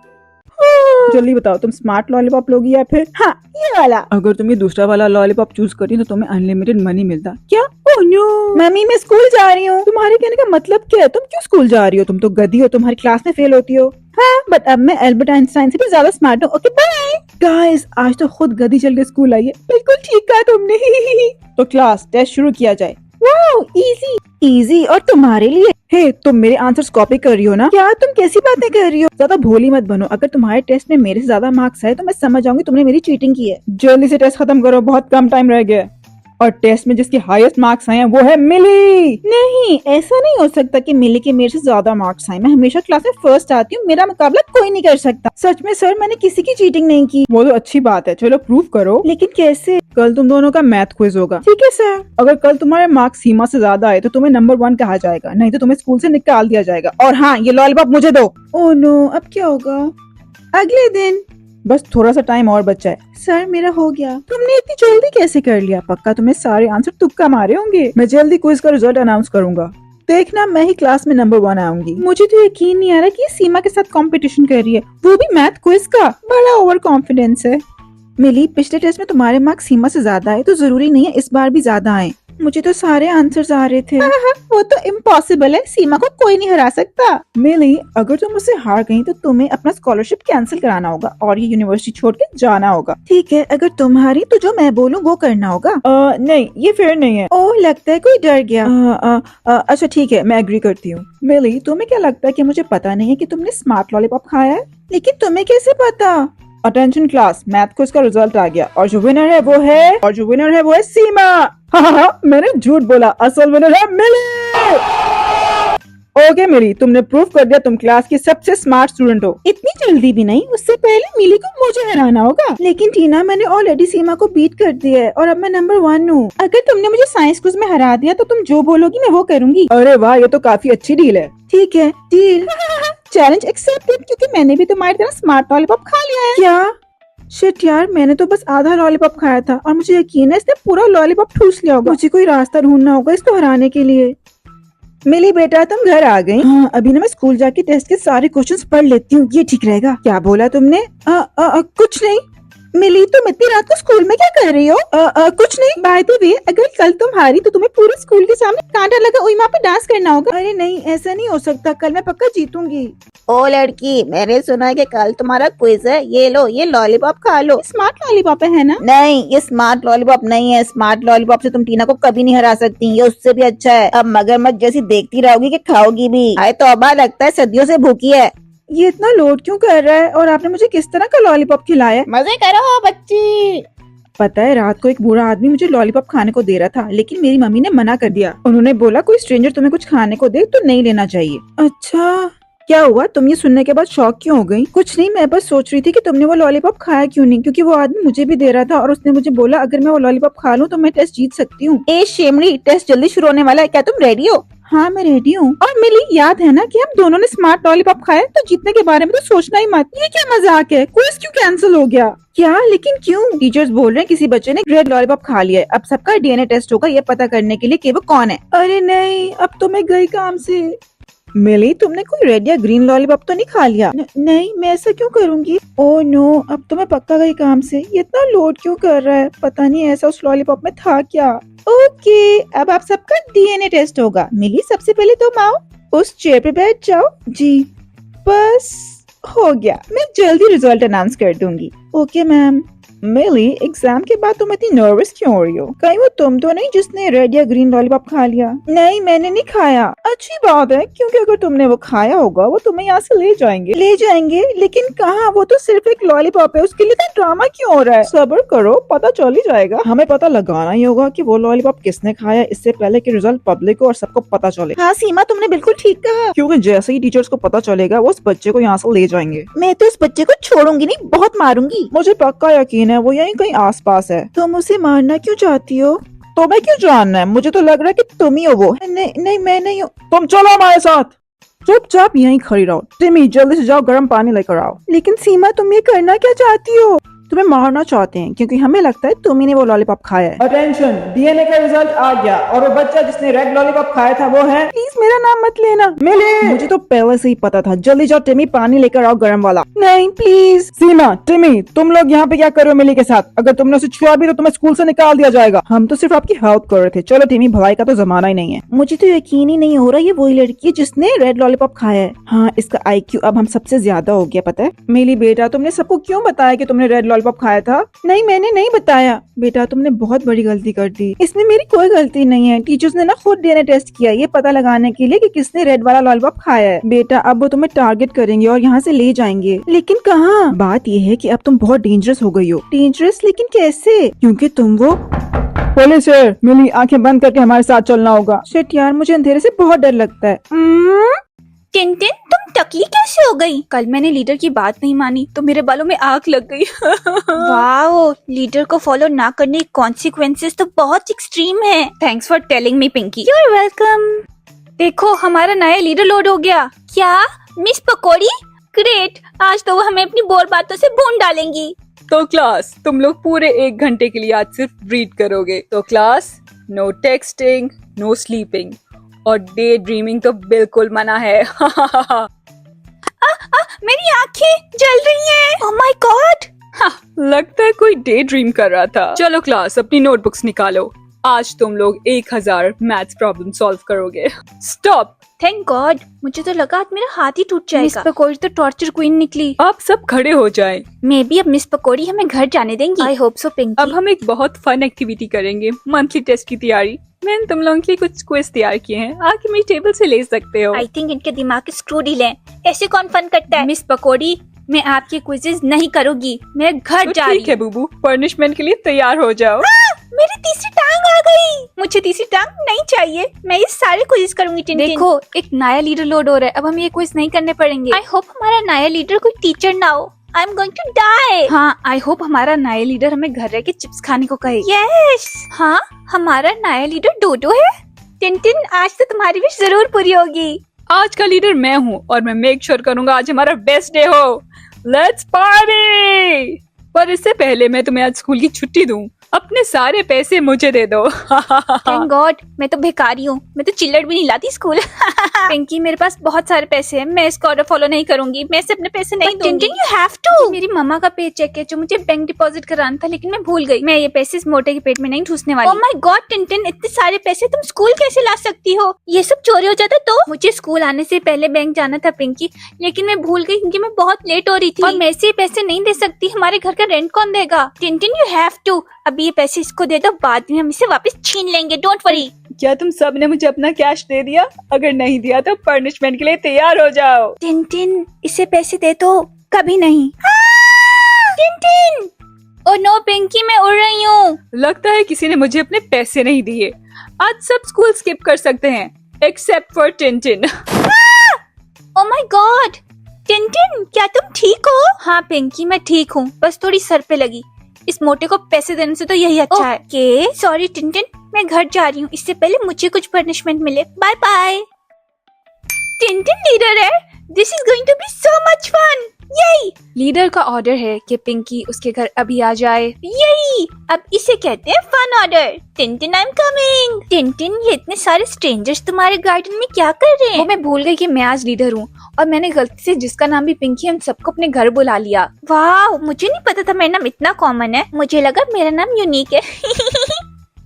जल्दी बताओ, तुम स्मार्ट लॉलीपॉप लोगी या फिर? हाँ, ये वाला। अगर तुम ये दूसरा वाला लॉलीपॉप चूज करी तो तुम्हें अनलिमिटेड मनी मिलता। क्या? Oh no. मम्मी, मैं स्कूल जा रही हूँ। तुम्हारे कहने का मतलब क्या है? तुम क्यों स्कूल जा रही हो? तुम तो गधी हो, तुम्हारी क्लास में फेल होती हो। हाँ, बट अब मैं एल्बर्ट आइंस्टाइन से भी ज्यादा स्मार्ट हूँ। Okay bye. गाइस, आज तो खुद गधी चल के स्कूल आई है। बिल्कुल ठीक कहा तुमने। तो क्लास टेस्ट शुरू किया जाए। Wow, easy easy. और तुम्हारे लिए? हे, तुम मेरे आंसर्स कॉपी कर रही हो ना? क्या तुम कैसी बातें कर रही हो? ज्यादा भोली मत बनो। अगर तुम्हारे टेस्ट में मेरे से ज्यादा मार्क्स आए तो मैं समझ जाऊंगी तुमने मेरी चीटिंग की है। जल्दी से टेस्ट खत्म करो, बहुत कम टाइम रह गया है। और टेस्ट में जिसके हाईएस्ट मार्क्स आए हैं वो है मिली। नहीं, ऐसा नहीं हो सकता कि मिली के मेरे से ज्यादा मार्क्स आए। मैं हमेशा क्लास में फर्स्ट आती हूँ। मेरा मुकाबला कोई नहीं कर सकता। सच में सर, मैंने किसी की चीटिंग नहीं की। वो तो अच्छी बात है, चलो प्रूव करो। लेकिन कैसे? कल तुम दोनों का मैथ क्विज होगा। ठीक है सर। अगर कल तुम्हारे मार्क्स सीमा से ज्यादा आए तो तुम्हें नंबर 1 कहा जाएगा, नहीं तो तुम्हें स्कूल से निकाल दिया जाएगा। और हाँ, ये लॉलीपॉप मुझे दो। ओह नो, अब क्या होगा? अगले दिन। बस थोड़ा सा टाइम और बचा है। सर, मेरा हो गया। तुमने इतनी जल्दी कैसे कर लिया? पक्का तुमने सारे आंसर तुक्का मारे होंगे। मैं जल्दी क्विज का रिजल्ट अनाउंस करूंगा। देखना, मैं ही क्लास में नंबर 1 आऊंगी। मुझे तो यकीन नहीं आ रहा कि ये सीमा के साथ कंपटीशन कर रही है, वो भी मैथ क्विज का। बड़ा ओवर कॉन्फिडेंस है। मिली, पिछले टेस्ट में तुम्हारे मार्क्स सीमा से ज्यादा आए तो जरूरी नहीं है इस बार भी ज्यादा आए। मुझे तो सारे आंसर्स आ रहे थे। वो तो इम्पॉसिबल है, सीमा को कोई नहीं हरा सकता। मिली, अगर तुम मुझसे हार गई तो तुम्हें अपना स्कॉलरशिप कैंसिल कराना होगा और ये यूनिवर्सिटी छोड़ के जाना होगा। ठीक है, अगर तुम हारी तो जो मैं बोलूँ वो करना होगा। नहीं, ये फेयर नहीं है। ओह, लगता है कोई डर गया। अच्छा ठीक है, मैं एग्री करती हूँ। मिली, तुम्हें क्या लगता है कि मुझे पता नहीं है कि तुमने स्मार्ट लॉलीपॉप खाया है? लेकिन तुम्हें कैसे पता? अटेंशन क्लास, मैथ को इसका रिजल्ट आ गया और जो विनर है वो है सीमा। हाँ, मैंने झूठ बोला, असल विनर है मिली। ओके मिली, तुमने प्रूव कर दिया तुम क्लास की सबसे स्मार्ट स्टूडेंट हो। इतनी जल्दी भी नहीं, उससे पहले मिली को मुझे हराना होगा। लेकिन टीना, मैंने ऑलरेडी सीमा को बीट कर दिया है और अब मैं नंबर 1 हूँ। अगर तुमने मुझे साइंस क्विज में हरा दिया तो तुम जो बोलोगी मैं वो करूंगी। अरे वाह, ये तो काफी अच्छी डील है। ठीक है, डील। चैलेंज एक्सेप्टेड, क्योंकि मैंने भी तुम्हारी तरह स्मार्ट लॉलीपॉप खा लिया है। क्या? शिट यार, मैंने तो बस आधा लॉलीपॉप खाया था और मुझे यकीन है इसने पूरा लॉलीपॉप ठूस लिया होगा। मुझे कोई रास्ता ढूंढना होगा इसको हराने के लिए। मिली बेटा, तुम घर आ गई? हाँ, अभी ना मैं स्कूल जाके टेस्ट के सारे क्वेश्चंस पढ़ लेती हूँ, ये ठीक रहेगा। क्या बोला तुमने? कुछ नहीं। मिली, तुम इतनी रात को स्कूल में क्या कर रही हो? कुछ नहीं। बाय द वे, अगर कल तुम हारी तो तुम्हें पूरे स्कूल के सामने कांटा लगा उइमा पे डांस करना होगा। अरे नहीं, ऐसा नहीं हो सकता, कल मैं पक्का जीतूंगी। ओ लड़की, मैंने सुना है कि कल तुम्हारा क्विज है, ये लो, ये लॉलीपॉप खा लो। स्मार्ट लॉलीपॉप है ना? नहीं, ये स्मार्ट लॉलीपॉप नहीं है। स्मार्ट लॉलीपॉप से तुम टीना को कभी नहीं हरा सकती, ये उससे भी अच्छा है। अब मगरमच्छ जैसी देखती रहोगी कि खाओगी भी। आए तो अबा, लगता है सदियों से भूखी है। ये इतना लोड क्यों कर रहा है? और आपने मुझे किस तरह का लॉलीपॉप खिलाया? मजे करो बच्ची। पता है, रात को एक बूढ़ा आदमी मुझे लॉलीपॉप खाने को दे रहा था, लेकिन मेरी मम्मी ने मना कर दिया। उन्होंने बोला कोई स्ट्रेंजर तुम्हें कुछ खाने को दे तो नहीं लेना चाहिए। अच्छा, क्या हुआ? तुम ये सुनने के बाद शॉक क्यों हो गई? कुछ नहीं, मैं बस सोच रही थी कि तुमने वो लॉलीपॉप खाया क्यों नहीं, क्योंकि वो आदमी मुझे भी दे रहा था और उसने मुझे बोला अगर मैं वो लॉलीपॉप खा लूँ तो मैं टेस्ट जीत सकती हूँ। ए शेमड़ी, टेस्ट जल्दी शुरू होने वाला है, क्या तुम रेडी हो? हाँ, मैं रेडी हूँ। और मिली, याद है ना कि हम दोनों ने स्मार्ट लॉलीपॉप खाया, तो जीतने के बारे में तो सोचना ही मत। ये क्या मजाक है? क्विज क्यों कैंसिल हो गया? क्या? लेकिन क्यों? टीचर्स बोल रहे हैं किसी बच्चे ने रेड लॉलीपॉप खा लिया है। अब सबका डीएनए टेस्ट होगा ये पता करने के लिए कि वो कौन है। अरे नहीं, अब तो मैं गई काम से। मिली, तुमने कोई रेड या ग्रीन लॉलीपॉप तो नहीं खा लिया? नहीं, मैं ऐसा क्यों करूंगी? ओह नो, अब तो मैं पक्का गई काम से। ये इतना लोड क्यों कर रहा है? पता नहीं ऐसा उस लॉलीपॉप में था क्या। ओके, अब आप सबका डीएनए टेस्ट होगा। मिली, सबसे पहले तुम आओ, उस चेयर पे बैठ जाओ। जी, बस हो गया, मैं जल्दी रिजल्ट अनाउंस कर दूंगी। Okay ma'am. मिली, एग्जाम के बाद तुम इतनी नर्वस क्यों हो रही हो? कहीं वो तुम तो नहीं जिसने रेड या ग्रीन लॉलीपॉप खा लिया? नहीं, मैंने नहीं खाया। अच्छी बात है, क्योंकि अगर तुमने वो खाया होगा वो तुम्हें यहाँ से ले जाएंगे। लेकिन कहाँ? वो तो सिर्फ एक लॉलीपॉप है, उसके लिए तो ड्रामा क्यों हो रहा है? सब्र करो, पता चल ही जाएगा। हमें पता लगाना ही होगा कि वो लॉलीपॉप किसने खाया, इससे पहले कि रिजल्ट पब्लिक और सबको पता चले। हाँ सीमा, तुमने बिल्कुल ठीक कहा। क्योंकि जैसे ही टीचर्स को पता चलेगा वो उस बच्चे को यहाँ से ले जाएंगे। मैं तो इस बच्चे को छोड़ूंगी नहीं, बहुत मारूंगी। मुझे पक्का यकीन है वो यहीं कहीं आसपास है। तुम उसे मारना क्यों चाहती हो? तो मैं क्यों जानना है? मुझे तो लग रहा है कि तुम ही हो वो। नहीं, मैं नहीं हूँ। तुम चलो हमारे साथ। चुपचाप यहीं खड़ी रहो। टिमी, जल्दी से जाओ, गर्म पानी लेकर आओ। लेकिन सीमा, तुम ये करना क्या चाहती हो? तुम्हें मारना चाहते हैं क्योंकि हमें लगता है तुम ही ने वो लॉलीपॉप खाया है। अटेंशन, डीएनए का रिजल्ट आ गया और वो बच्चा जिसने रेड लॉलीपॉप खाया था वो है। प्लीज मेरा नाम मत लेना। मिली, मुझे तो पहले से ही पता था। जल्दी जाओ टिमी, पानी लेकर आओ गर्म वाला। नहीं प्लीज। सीमा, टिमी, तुम लोग यहाँ पे क्या कर रहे हो मिली के साथ? अगर तुमने उसे छुआ भी तो तुम्हें स्कूल से निकाल दिया जाएगा। हम तो सिर्फ आपकी हेल्प कर रहे थे। चलो टिमी, भलाई का तो जमाना ही नहीं है। मुझे तो यकीन ही नहीं हो रहा ये वही लड़की है जिसने रेड लॉलीपॉप खाया है। हाँ, इसका IQ अब हम सबसे ज्यादा हो गया, पता है। मिली बेटा, तुमने सबको क्यों बताया कि तुमने रेड लॉलीपॉप खाया था? नहीं, मैंने नहीं बताया। बेटा, तुमने बहुत बड़ी गलती कर दी। इसमें मेरी कोई गलती नहीं है। टीचर्स ने ना खुद डीएनए टेस्ट किया ये पता लगाने के लिए कि किसने रेड वाला लॉलीपॉप खाया है। बेटा, अब वो तुम्हें टारगेट करेंगे और यहाँ से ले जाएंगे। लेकिन कहाँ? बात ये है कि अब तुम बहुत डेंजरस हो गई हो। डेंजरस? लेकिन कैसे? क्योंकि तुम वो पुलिस है। मिली, आंखें बंद करके हमारे साथ चलना होगा। शिट यार, मुझे अंधेरे से बहुत डर लगता है। टिंटिन, तुम टकली कैसे हो गई? कल मैंने लीडर की बात नहीं मानी तो मेरे बालों में आग लग गई। वाओ, लीडर को फॉलो ना करने के कॉन्सिक्वेंसेस तो बहुत एक्सट्रीम है। Thanks for telling me Pinky. You are welcome. देखो, हमारा नया लीडर लोड हो गया। क्या? मिस पकौड़ी? ग्रेट, आज तो वो हमें अपनी बोर बातों से भून डालेंगी। तो क्लास, तुम लोग पूरे 1 घंटे के लिए आज सिर्फ रीड करोगे। तो class, no texting, no sleeping और डे ड्रीमिंग तो बिल्कुल मना है। मेरी आंखें जल रही हैं। Oh my God. लगता है कोई डे ड्रीम कर रहा था। चलो क्लास, अपनी नोटबुक्स निकालो। आज तुम लोग 1000 मैथ्स प्रॉब्लम सॉल्व करोगे। स्टॉप। थैंक गॉड, मुझे तो लगा आज मेरा हाथ ही टूट मिस जाएगा। पकौड़ी तो टॉर्चर क्वीन निकली। आप सब खड़े हो जाएं। मे बी अब मिस पकौड़ी हमें घर जाने देंगी। I hope so Pinky. अब हम एक बहुत फन एक्टिविटी करेंगे, मंथली टेस्ट की तैयारी। मैंने तुम लोगों के लिए कुछ क्विज तैयार किए हैं, आके मेरी टेबल से ले सकते हो। आई थिंक इनके दिमाग के स्क्रू ढीले हैं। ऐसे कौन फन करता है? मिस पकौड़ी, मैं आपके क्विजेज नहीं करूंगी, मैं घर तो जा रही ठीक है हूँ। बुबू, पनिशमेंट के लिए तैयार हो जाओ। मेरी तीसरी टांग आ गई। मुझे तीसरी टांग नहीं चाहिए, मैं ये सारे क्विज करूंगी। टिन देखो एक नया लीडर लोड हो रहा है, अब हम ये क्विज नहीं करने पड़ेंगे। आई होप हमारा नया लीडर कोई टीचर ना हो। I am going to die. हाँ, आई होप हमारा नया लीडर हमें घर रह के चिप्स खाने को कहे। यस, हाँ हमारा नया लीडर डोडो है। टिन आज तो तुम्हारी विश जरूर पूरी होगी। आज का लीडर मैं हूँ और मैं मेक श्योर करूंगा आज हमारा बेस्ट डे हो। Let's party. पर इससे पहले मैं तुम्हें आज स्कूल की छुट्टी दूं, अपने सारे पैसे मुझे दे दो। थैंक गॉड, मैं तो भिखारी हूँ, मैं तो चिल्लड़ भी नहीं लाती स्कूल। पिंकी मेरे पास बहुत सारे पैसे हैं, मैं इसको ऑर्डर फॉलो नहीं करूंगी, मैं इसे अपने पैसे नहीं दूंगी। Tin you have to. मेरी मम्मा का पे चेक है जो मुझे बैंक डिपॉजिट कराना था, लेकिन मैं भूल गई। मैं ये पैसे इस मोटे के पेट में नहीं ठूसने ओह वाली। माय गॉड टिन, इतने सारे पैसे तुम स्कूल कैसे ला सकती हो? ये सब चोरी हो जाता तो? मुझे स्कूल आने से पहले बैंक जाना था पिंकी, लेकिन मैं भूल गई क्योंकि मैं बहुत लेट हो रही थी। और मैं ऐसे पैसे नहीं दे सकती, हमारे घर का रेंट कौन देगा? Tin you have to. अभी ये पैसे इसको दे दो, बाद में हम इसे वापस छीन लेंगे, डोंट वरी। क्या तुम सब ने मुझे अपना कैश दे दिया? अगर नहीं दिया तो पनिशमेंट के लिए तैयार हो जाओ। टिन इसे पैसे दे दो। कभी नहीं। टिन ओ नो पिंकी, मैं उड़ रही हूँ। लगता है किसी ने मुझे अपने पैसे नहीं दिए। आज सब स्कूल स्किप कर सकते हैं except for tin. Oh my God tin, क्या तुम ठीक हो? हाँ पिंकी मैं ठीक हूँ, बस थोड़ी सर पे लगी। इस मोटे को पैसे देने से तो यही अच्छा है। ओके सॉरी टिन, मैं घर जा रही हूँ, इससे पहले मुझे कुछ पनिशमेंट मिले। Bye bye. टिन लीडर है। This is going to be so much fun. यही लीडर का ऑर्डर है कि पिंकी उसके घर अभी आ जाए। यही, अब इसे कहते हैं fun order. Tin I am coming. Tin ये इतने सारे स्ट्रेंजर्स तुम्हारे गार्डन में क्या कर रहे वो हैं? मैं भूल गई कि मैं आज लीडर हूँ और मैंने गलती से जिसका नाम भी पिंकी हम सबको अपने घर बुला लिया। वाह, मुझे नहीं पता था मेरा नाम इतना कॉमन है। मुझे लगा मेरा नाम यूनिक है।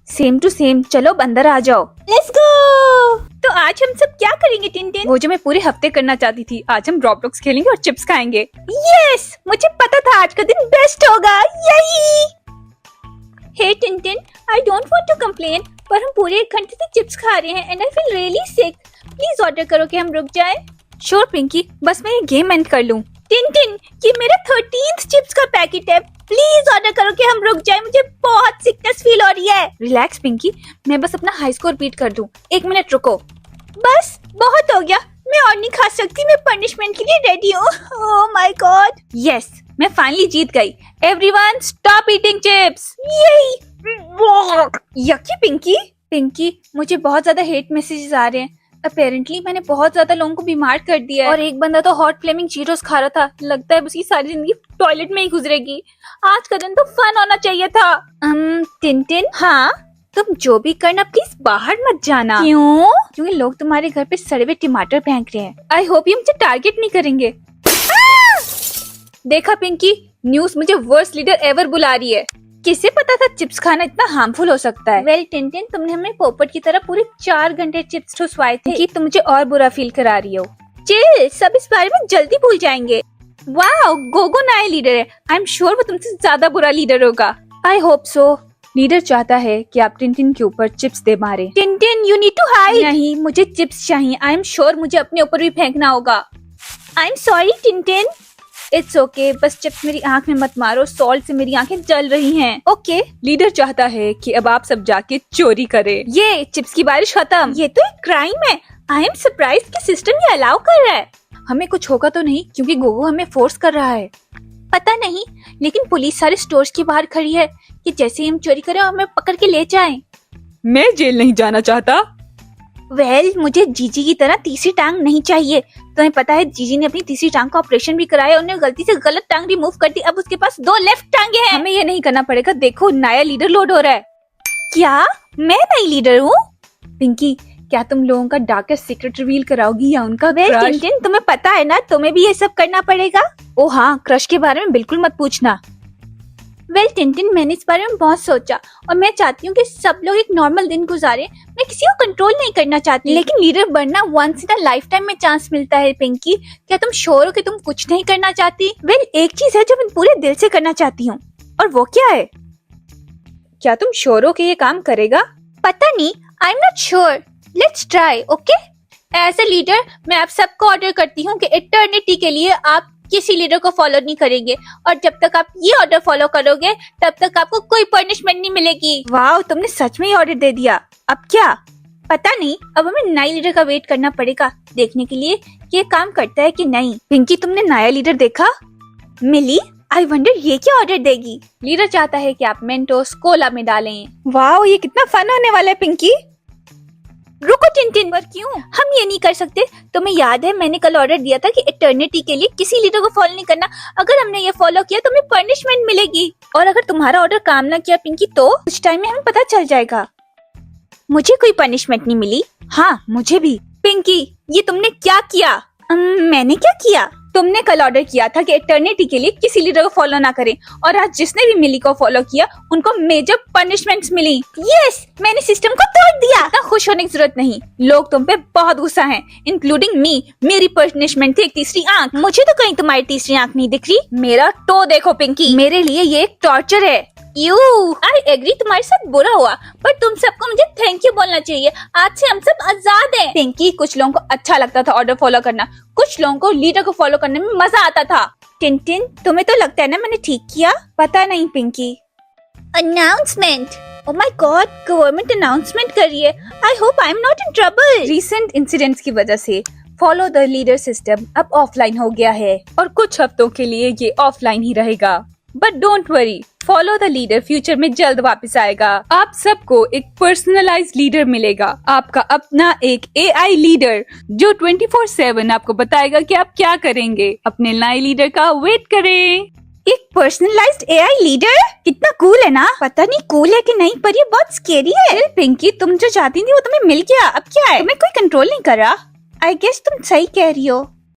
सेम टू सेम, चलो अब अंदर आ जाओ। Let's go. तो आज हम सब क्या करेंगे टिन? वो जो मैं पूरे हफ्ते करना चाहती थी, आज हम रॉब्लॉक्स खेलेंगे और चिप्स खाएंगे। यस, मुझे पता था आज का दिन बेस्ट होगा। यही। Hey Tin I don't want to complain, पर हम पूरे 1 घंटे से चिप्स खा रहे हैं and I feel really sick. Please order करो कि हम रुक जाएं। श्योर पिंकी, बस मैं ये गेम एंड कर लूं। टिन ये मेरा 13th चिप्स का पैकेट है। प्लीज ऑर्डर करो कि हम रुक जाएं, मुझे बहुत सिकनेस फील हो रही है। रिलैक्स पिंकी, मैं बस अपना हाई स्कोर बीट कर दूं। 1 मिनट रुको। बस बहुत हो गया, मैं और नहीं खा सकती, मैं पनिशमेंट के लिए रेडी हूँ। ओह माय गॉड। यस, मैं फाइनली जीत गई। Everyone stop eating chips. यही। यकी पिंकी, मुझे बहुत ज्यादा हेट मैसेजेस आ रहे हैं। अपेरेंटली मैंने बहुत ज्यादा लोगों को बीमार कर दिया है और एक बंदा तो हॉट फ्लेमिंग चीरोस खा रहा था। लगता है उसकी सारी जिंदगी टॉयलेट में ही गुजरेगी। आज का दिन तो फन होना चाहिए था। टिन हाँ, तुम जो भी करना प्लीज बाहर मत जाना। क्यों? क्योंकि लोग तुम्हारे घर पे सड़े हुए टमाटर फेंक रहे हैं। आई होप ये मुझे टारगेट नहीं करेंगे। देखा पिंकी, न्यूज़ मुझे वर्स्ट लीडर एवर बुला रही है। किसे पता था चिप्स खाना इतना हार्मफुल हो सकता है। वेल टिन तुमने हमें पोपट की तरह पूरे 4 घंटे चिप्स ठुसवाए थे कि तुम मुझे और बुरा फील करा रही हो। चिल, सब इस बारे में जल्दी भूल जाएंगे। वाओ, गोगो नया लीडर है। आई एम श्योर वो तुमसे ज्यादा बुरा लीडर होगा। आई होप सो। लीडर चाहता है कि आप टिन के ऊपर चिप्स दे मारे। Tin you need to hide. नहीं, मुझे चिप्स चाहिए। आई एम श्योर मुझे अपने ऊपर भी फेंकना होगा। I am sorry tin. It's okay, बस चिप्स मेरी आंख में मत मारो, सॉल्ट से मेरी आंखें जल रही हैं। ओके, लीडर चाहता है कि अब आप सब जाके चोरी करें। ये चिप्स की बारिश खत्म। ये तो एक क्राइम है। आई एम सरप्राइज्ड कि सिस्टम ये अलाउ कर रहा है। हमें कुछ होगा तो नहीं, क्योंकि गोगो हमें फोर्स कर रहा है। पता नहीं, लेकिन पुलिस सारे स्टोर्स के बाहर खड़ी है कि जैसे ही हम चोरी करें हमें पकड़ के ले जाएं। मैं जेल नहीं जाना चाहता। वेल, मुझे जीजी की तरह तीसरी टांग नहीं चाहिए। तुम्हें पता है जीजी ने अपनी तीसरी टांग का ऑपरेशन भी कराया, उन्हें गलती से गलत टांग रिमूव कर दी। अब उसके पास 2 लेफ्ट टांगे हैं। हमें ये नहीं करना पड़ेगा। देखो, नया लीडर लोड हो रहा है। क्या मैं नई लीडर हूँ? पिंकी, क्या तुम लोगों का डार्केस्ट सीक्रेट रिवील कराओगी या उनका वेल क्रश? टिन, तुम्हें पता है ना, तुम्हें भी ये सब करना पड़ेगा। ओ हाँ, क्रश के बारे में बिल्कुल मत पूछना। वेल टिंटिन, मैंने इस बारे में बहुत सोचा और मैं चाहती हूँ कि सब लोग एक नॉर्मल दिन गुजारे। मैं किसी को कंट्रोल नहीं करना चाहती, लेकिन लीडर बनना once in a lifetime में चांस मिलता है। पिंकी, क्या तुम श्योर हो कि तुम कुछ नहीं करना चाहती? वेल एक चीज है जो मैं पूरे दिल से करना चाहती हूँ, और वो क्या है? क्या तुम श्योर हो कि ये काम करेगा? पता नहीं, I am not sure. Let's try, okay? As a leader मैं आप सबको ऑर्डर करती हूँ कि इटर्निटी के लिए आप किसी लीडर को फॉलो नहीं करेंगे, और जब तक आप ये ऑर्डर फॉलो करोगे तब तक आपको कोई पनिशमेंट नहीं मिलेगी। वाओ, तुमने सच में ही ऑर्डर दे दिया। अब क्या? पता नहीं, अब हमें नई लीडर का वेट करना पड़ेगा देखने के लिए कि ये काम करता है कि नहीं। पिंकी, तुमने नया लीडर देखा? मिली, आई वंडर ये क्या ऑर्डर देगी? लीडर चाहता है कि आप मेंटोस कोला में डालें। वाओ, ये कितना फन होने वाला है। पिंकी, रुको टिंटिन, पर क्यों हम ये नहीं कर सकते? तुम्हें याद है मैंने कल ऑर्डर दिया था कि इटर्निटी के लिए किसी लीडर को फॉलो नहीं करना। अगर हमने ये फॉलो किया तो हमें पनिशमेंट मिलेगी। और अगर तुम्हारा ऑर्डर काम ना किया पिंकी, तो कुछ टाइम में हमें पता चल जाएगा। मुझे कोई पनिशमेंट नहीं मिली। हाँ, मुझे भी। पिंकी, ये तुमने क्या किया? मैंने क्या किया? तुमने कल ऑर्डर किया था कि इटर्निटी के लिए किसी लीडर को फॉलो ना करें, और आज जिसने भी मिली को फॉलो किया उनको मेजर पनिशमेंट्स मिली। यस, मैंने सिस्टम को तोड़ दिया। इतना खुश होने की जरूरत नहीं, लोग तुम पे बहुत गुस्सा हैं, इंक्लूडिंग मी। मेरी पनिशमेंट थी एक तीसरी आंख। मुझे तो कहीं तुम्हारी तीसरी आंख नहीं दिख रही। मेरा टो देखो पिंकी, मेरे लिए ये एक टॉर्चर है। यू, आई एग्री, तुम्हारे साथ बुरा हुआ, पर तुम सबको मुझे थैंक यू बोलना चाहिए। आज से हम सब आजाद हैं। पिंकी, कुछ लोगों को अच्छा लगता था ऑर्डर फॉलो करना, कुछ लोगों को लीडर को फॉलो करने में मजा आता था। टिंटिन, तुम्हें तो लगता है ना मैंने ठीक किया? पता नहीं Pinky. Announcement, oh my God, government announcement कर रही है। I hope I am not in trouble. Recent incidents की वजह से फॉलो द लीडर सिस्टम अब ऑफलाइन हो गया है, और कुछ हफ्तों के लिए ये ऑफलाइन ही रहेगा। But don't worry, follow the leader future में जल्द वापस आएगा। आप सबको एक पर्सनलाइज लीडर मिलेगा, आपका अपना एक AI लीडर जो 24/7 आपको बताएगा कि आप क्या करेंगे। अपने नए लीडर का वेट करें। एक पर्सनलाइज्ड AI लीडर, कितना कूल है ना? पता नहीं कूल है कि नहीं, पर ये बहुत स्केरी है। पिंकी, तुम जो चाहती थी वो तुम्हें मिल गया, अब क्या है? तुम्हें कोई कंट्रोल नहीं कर रहा। आई गेस तुम सही कह रही हो।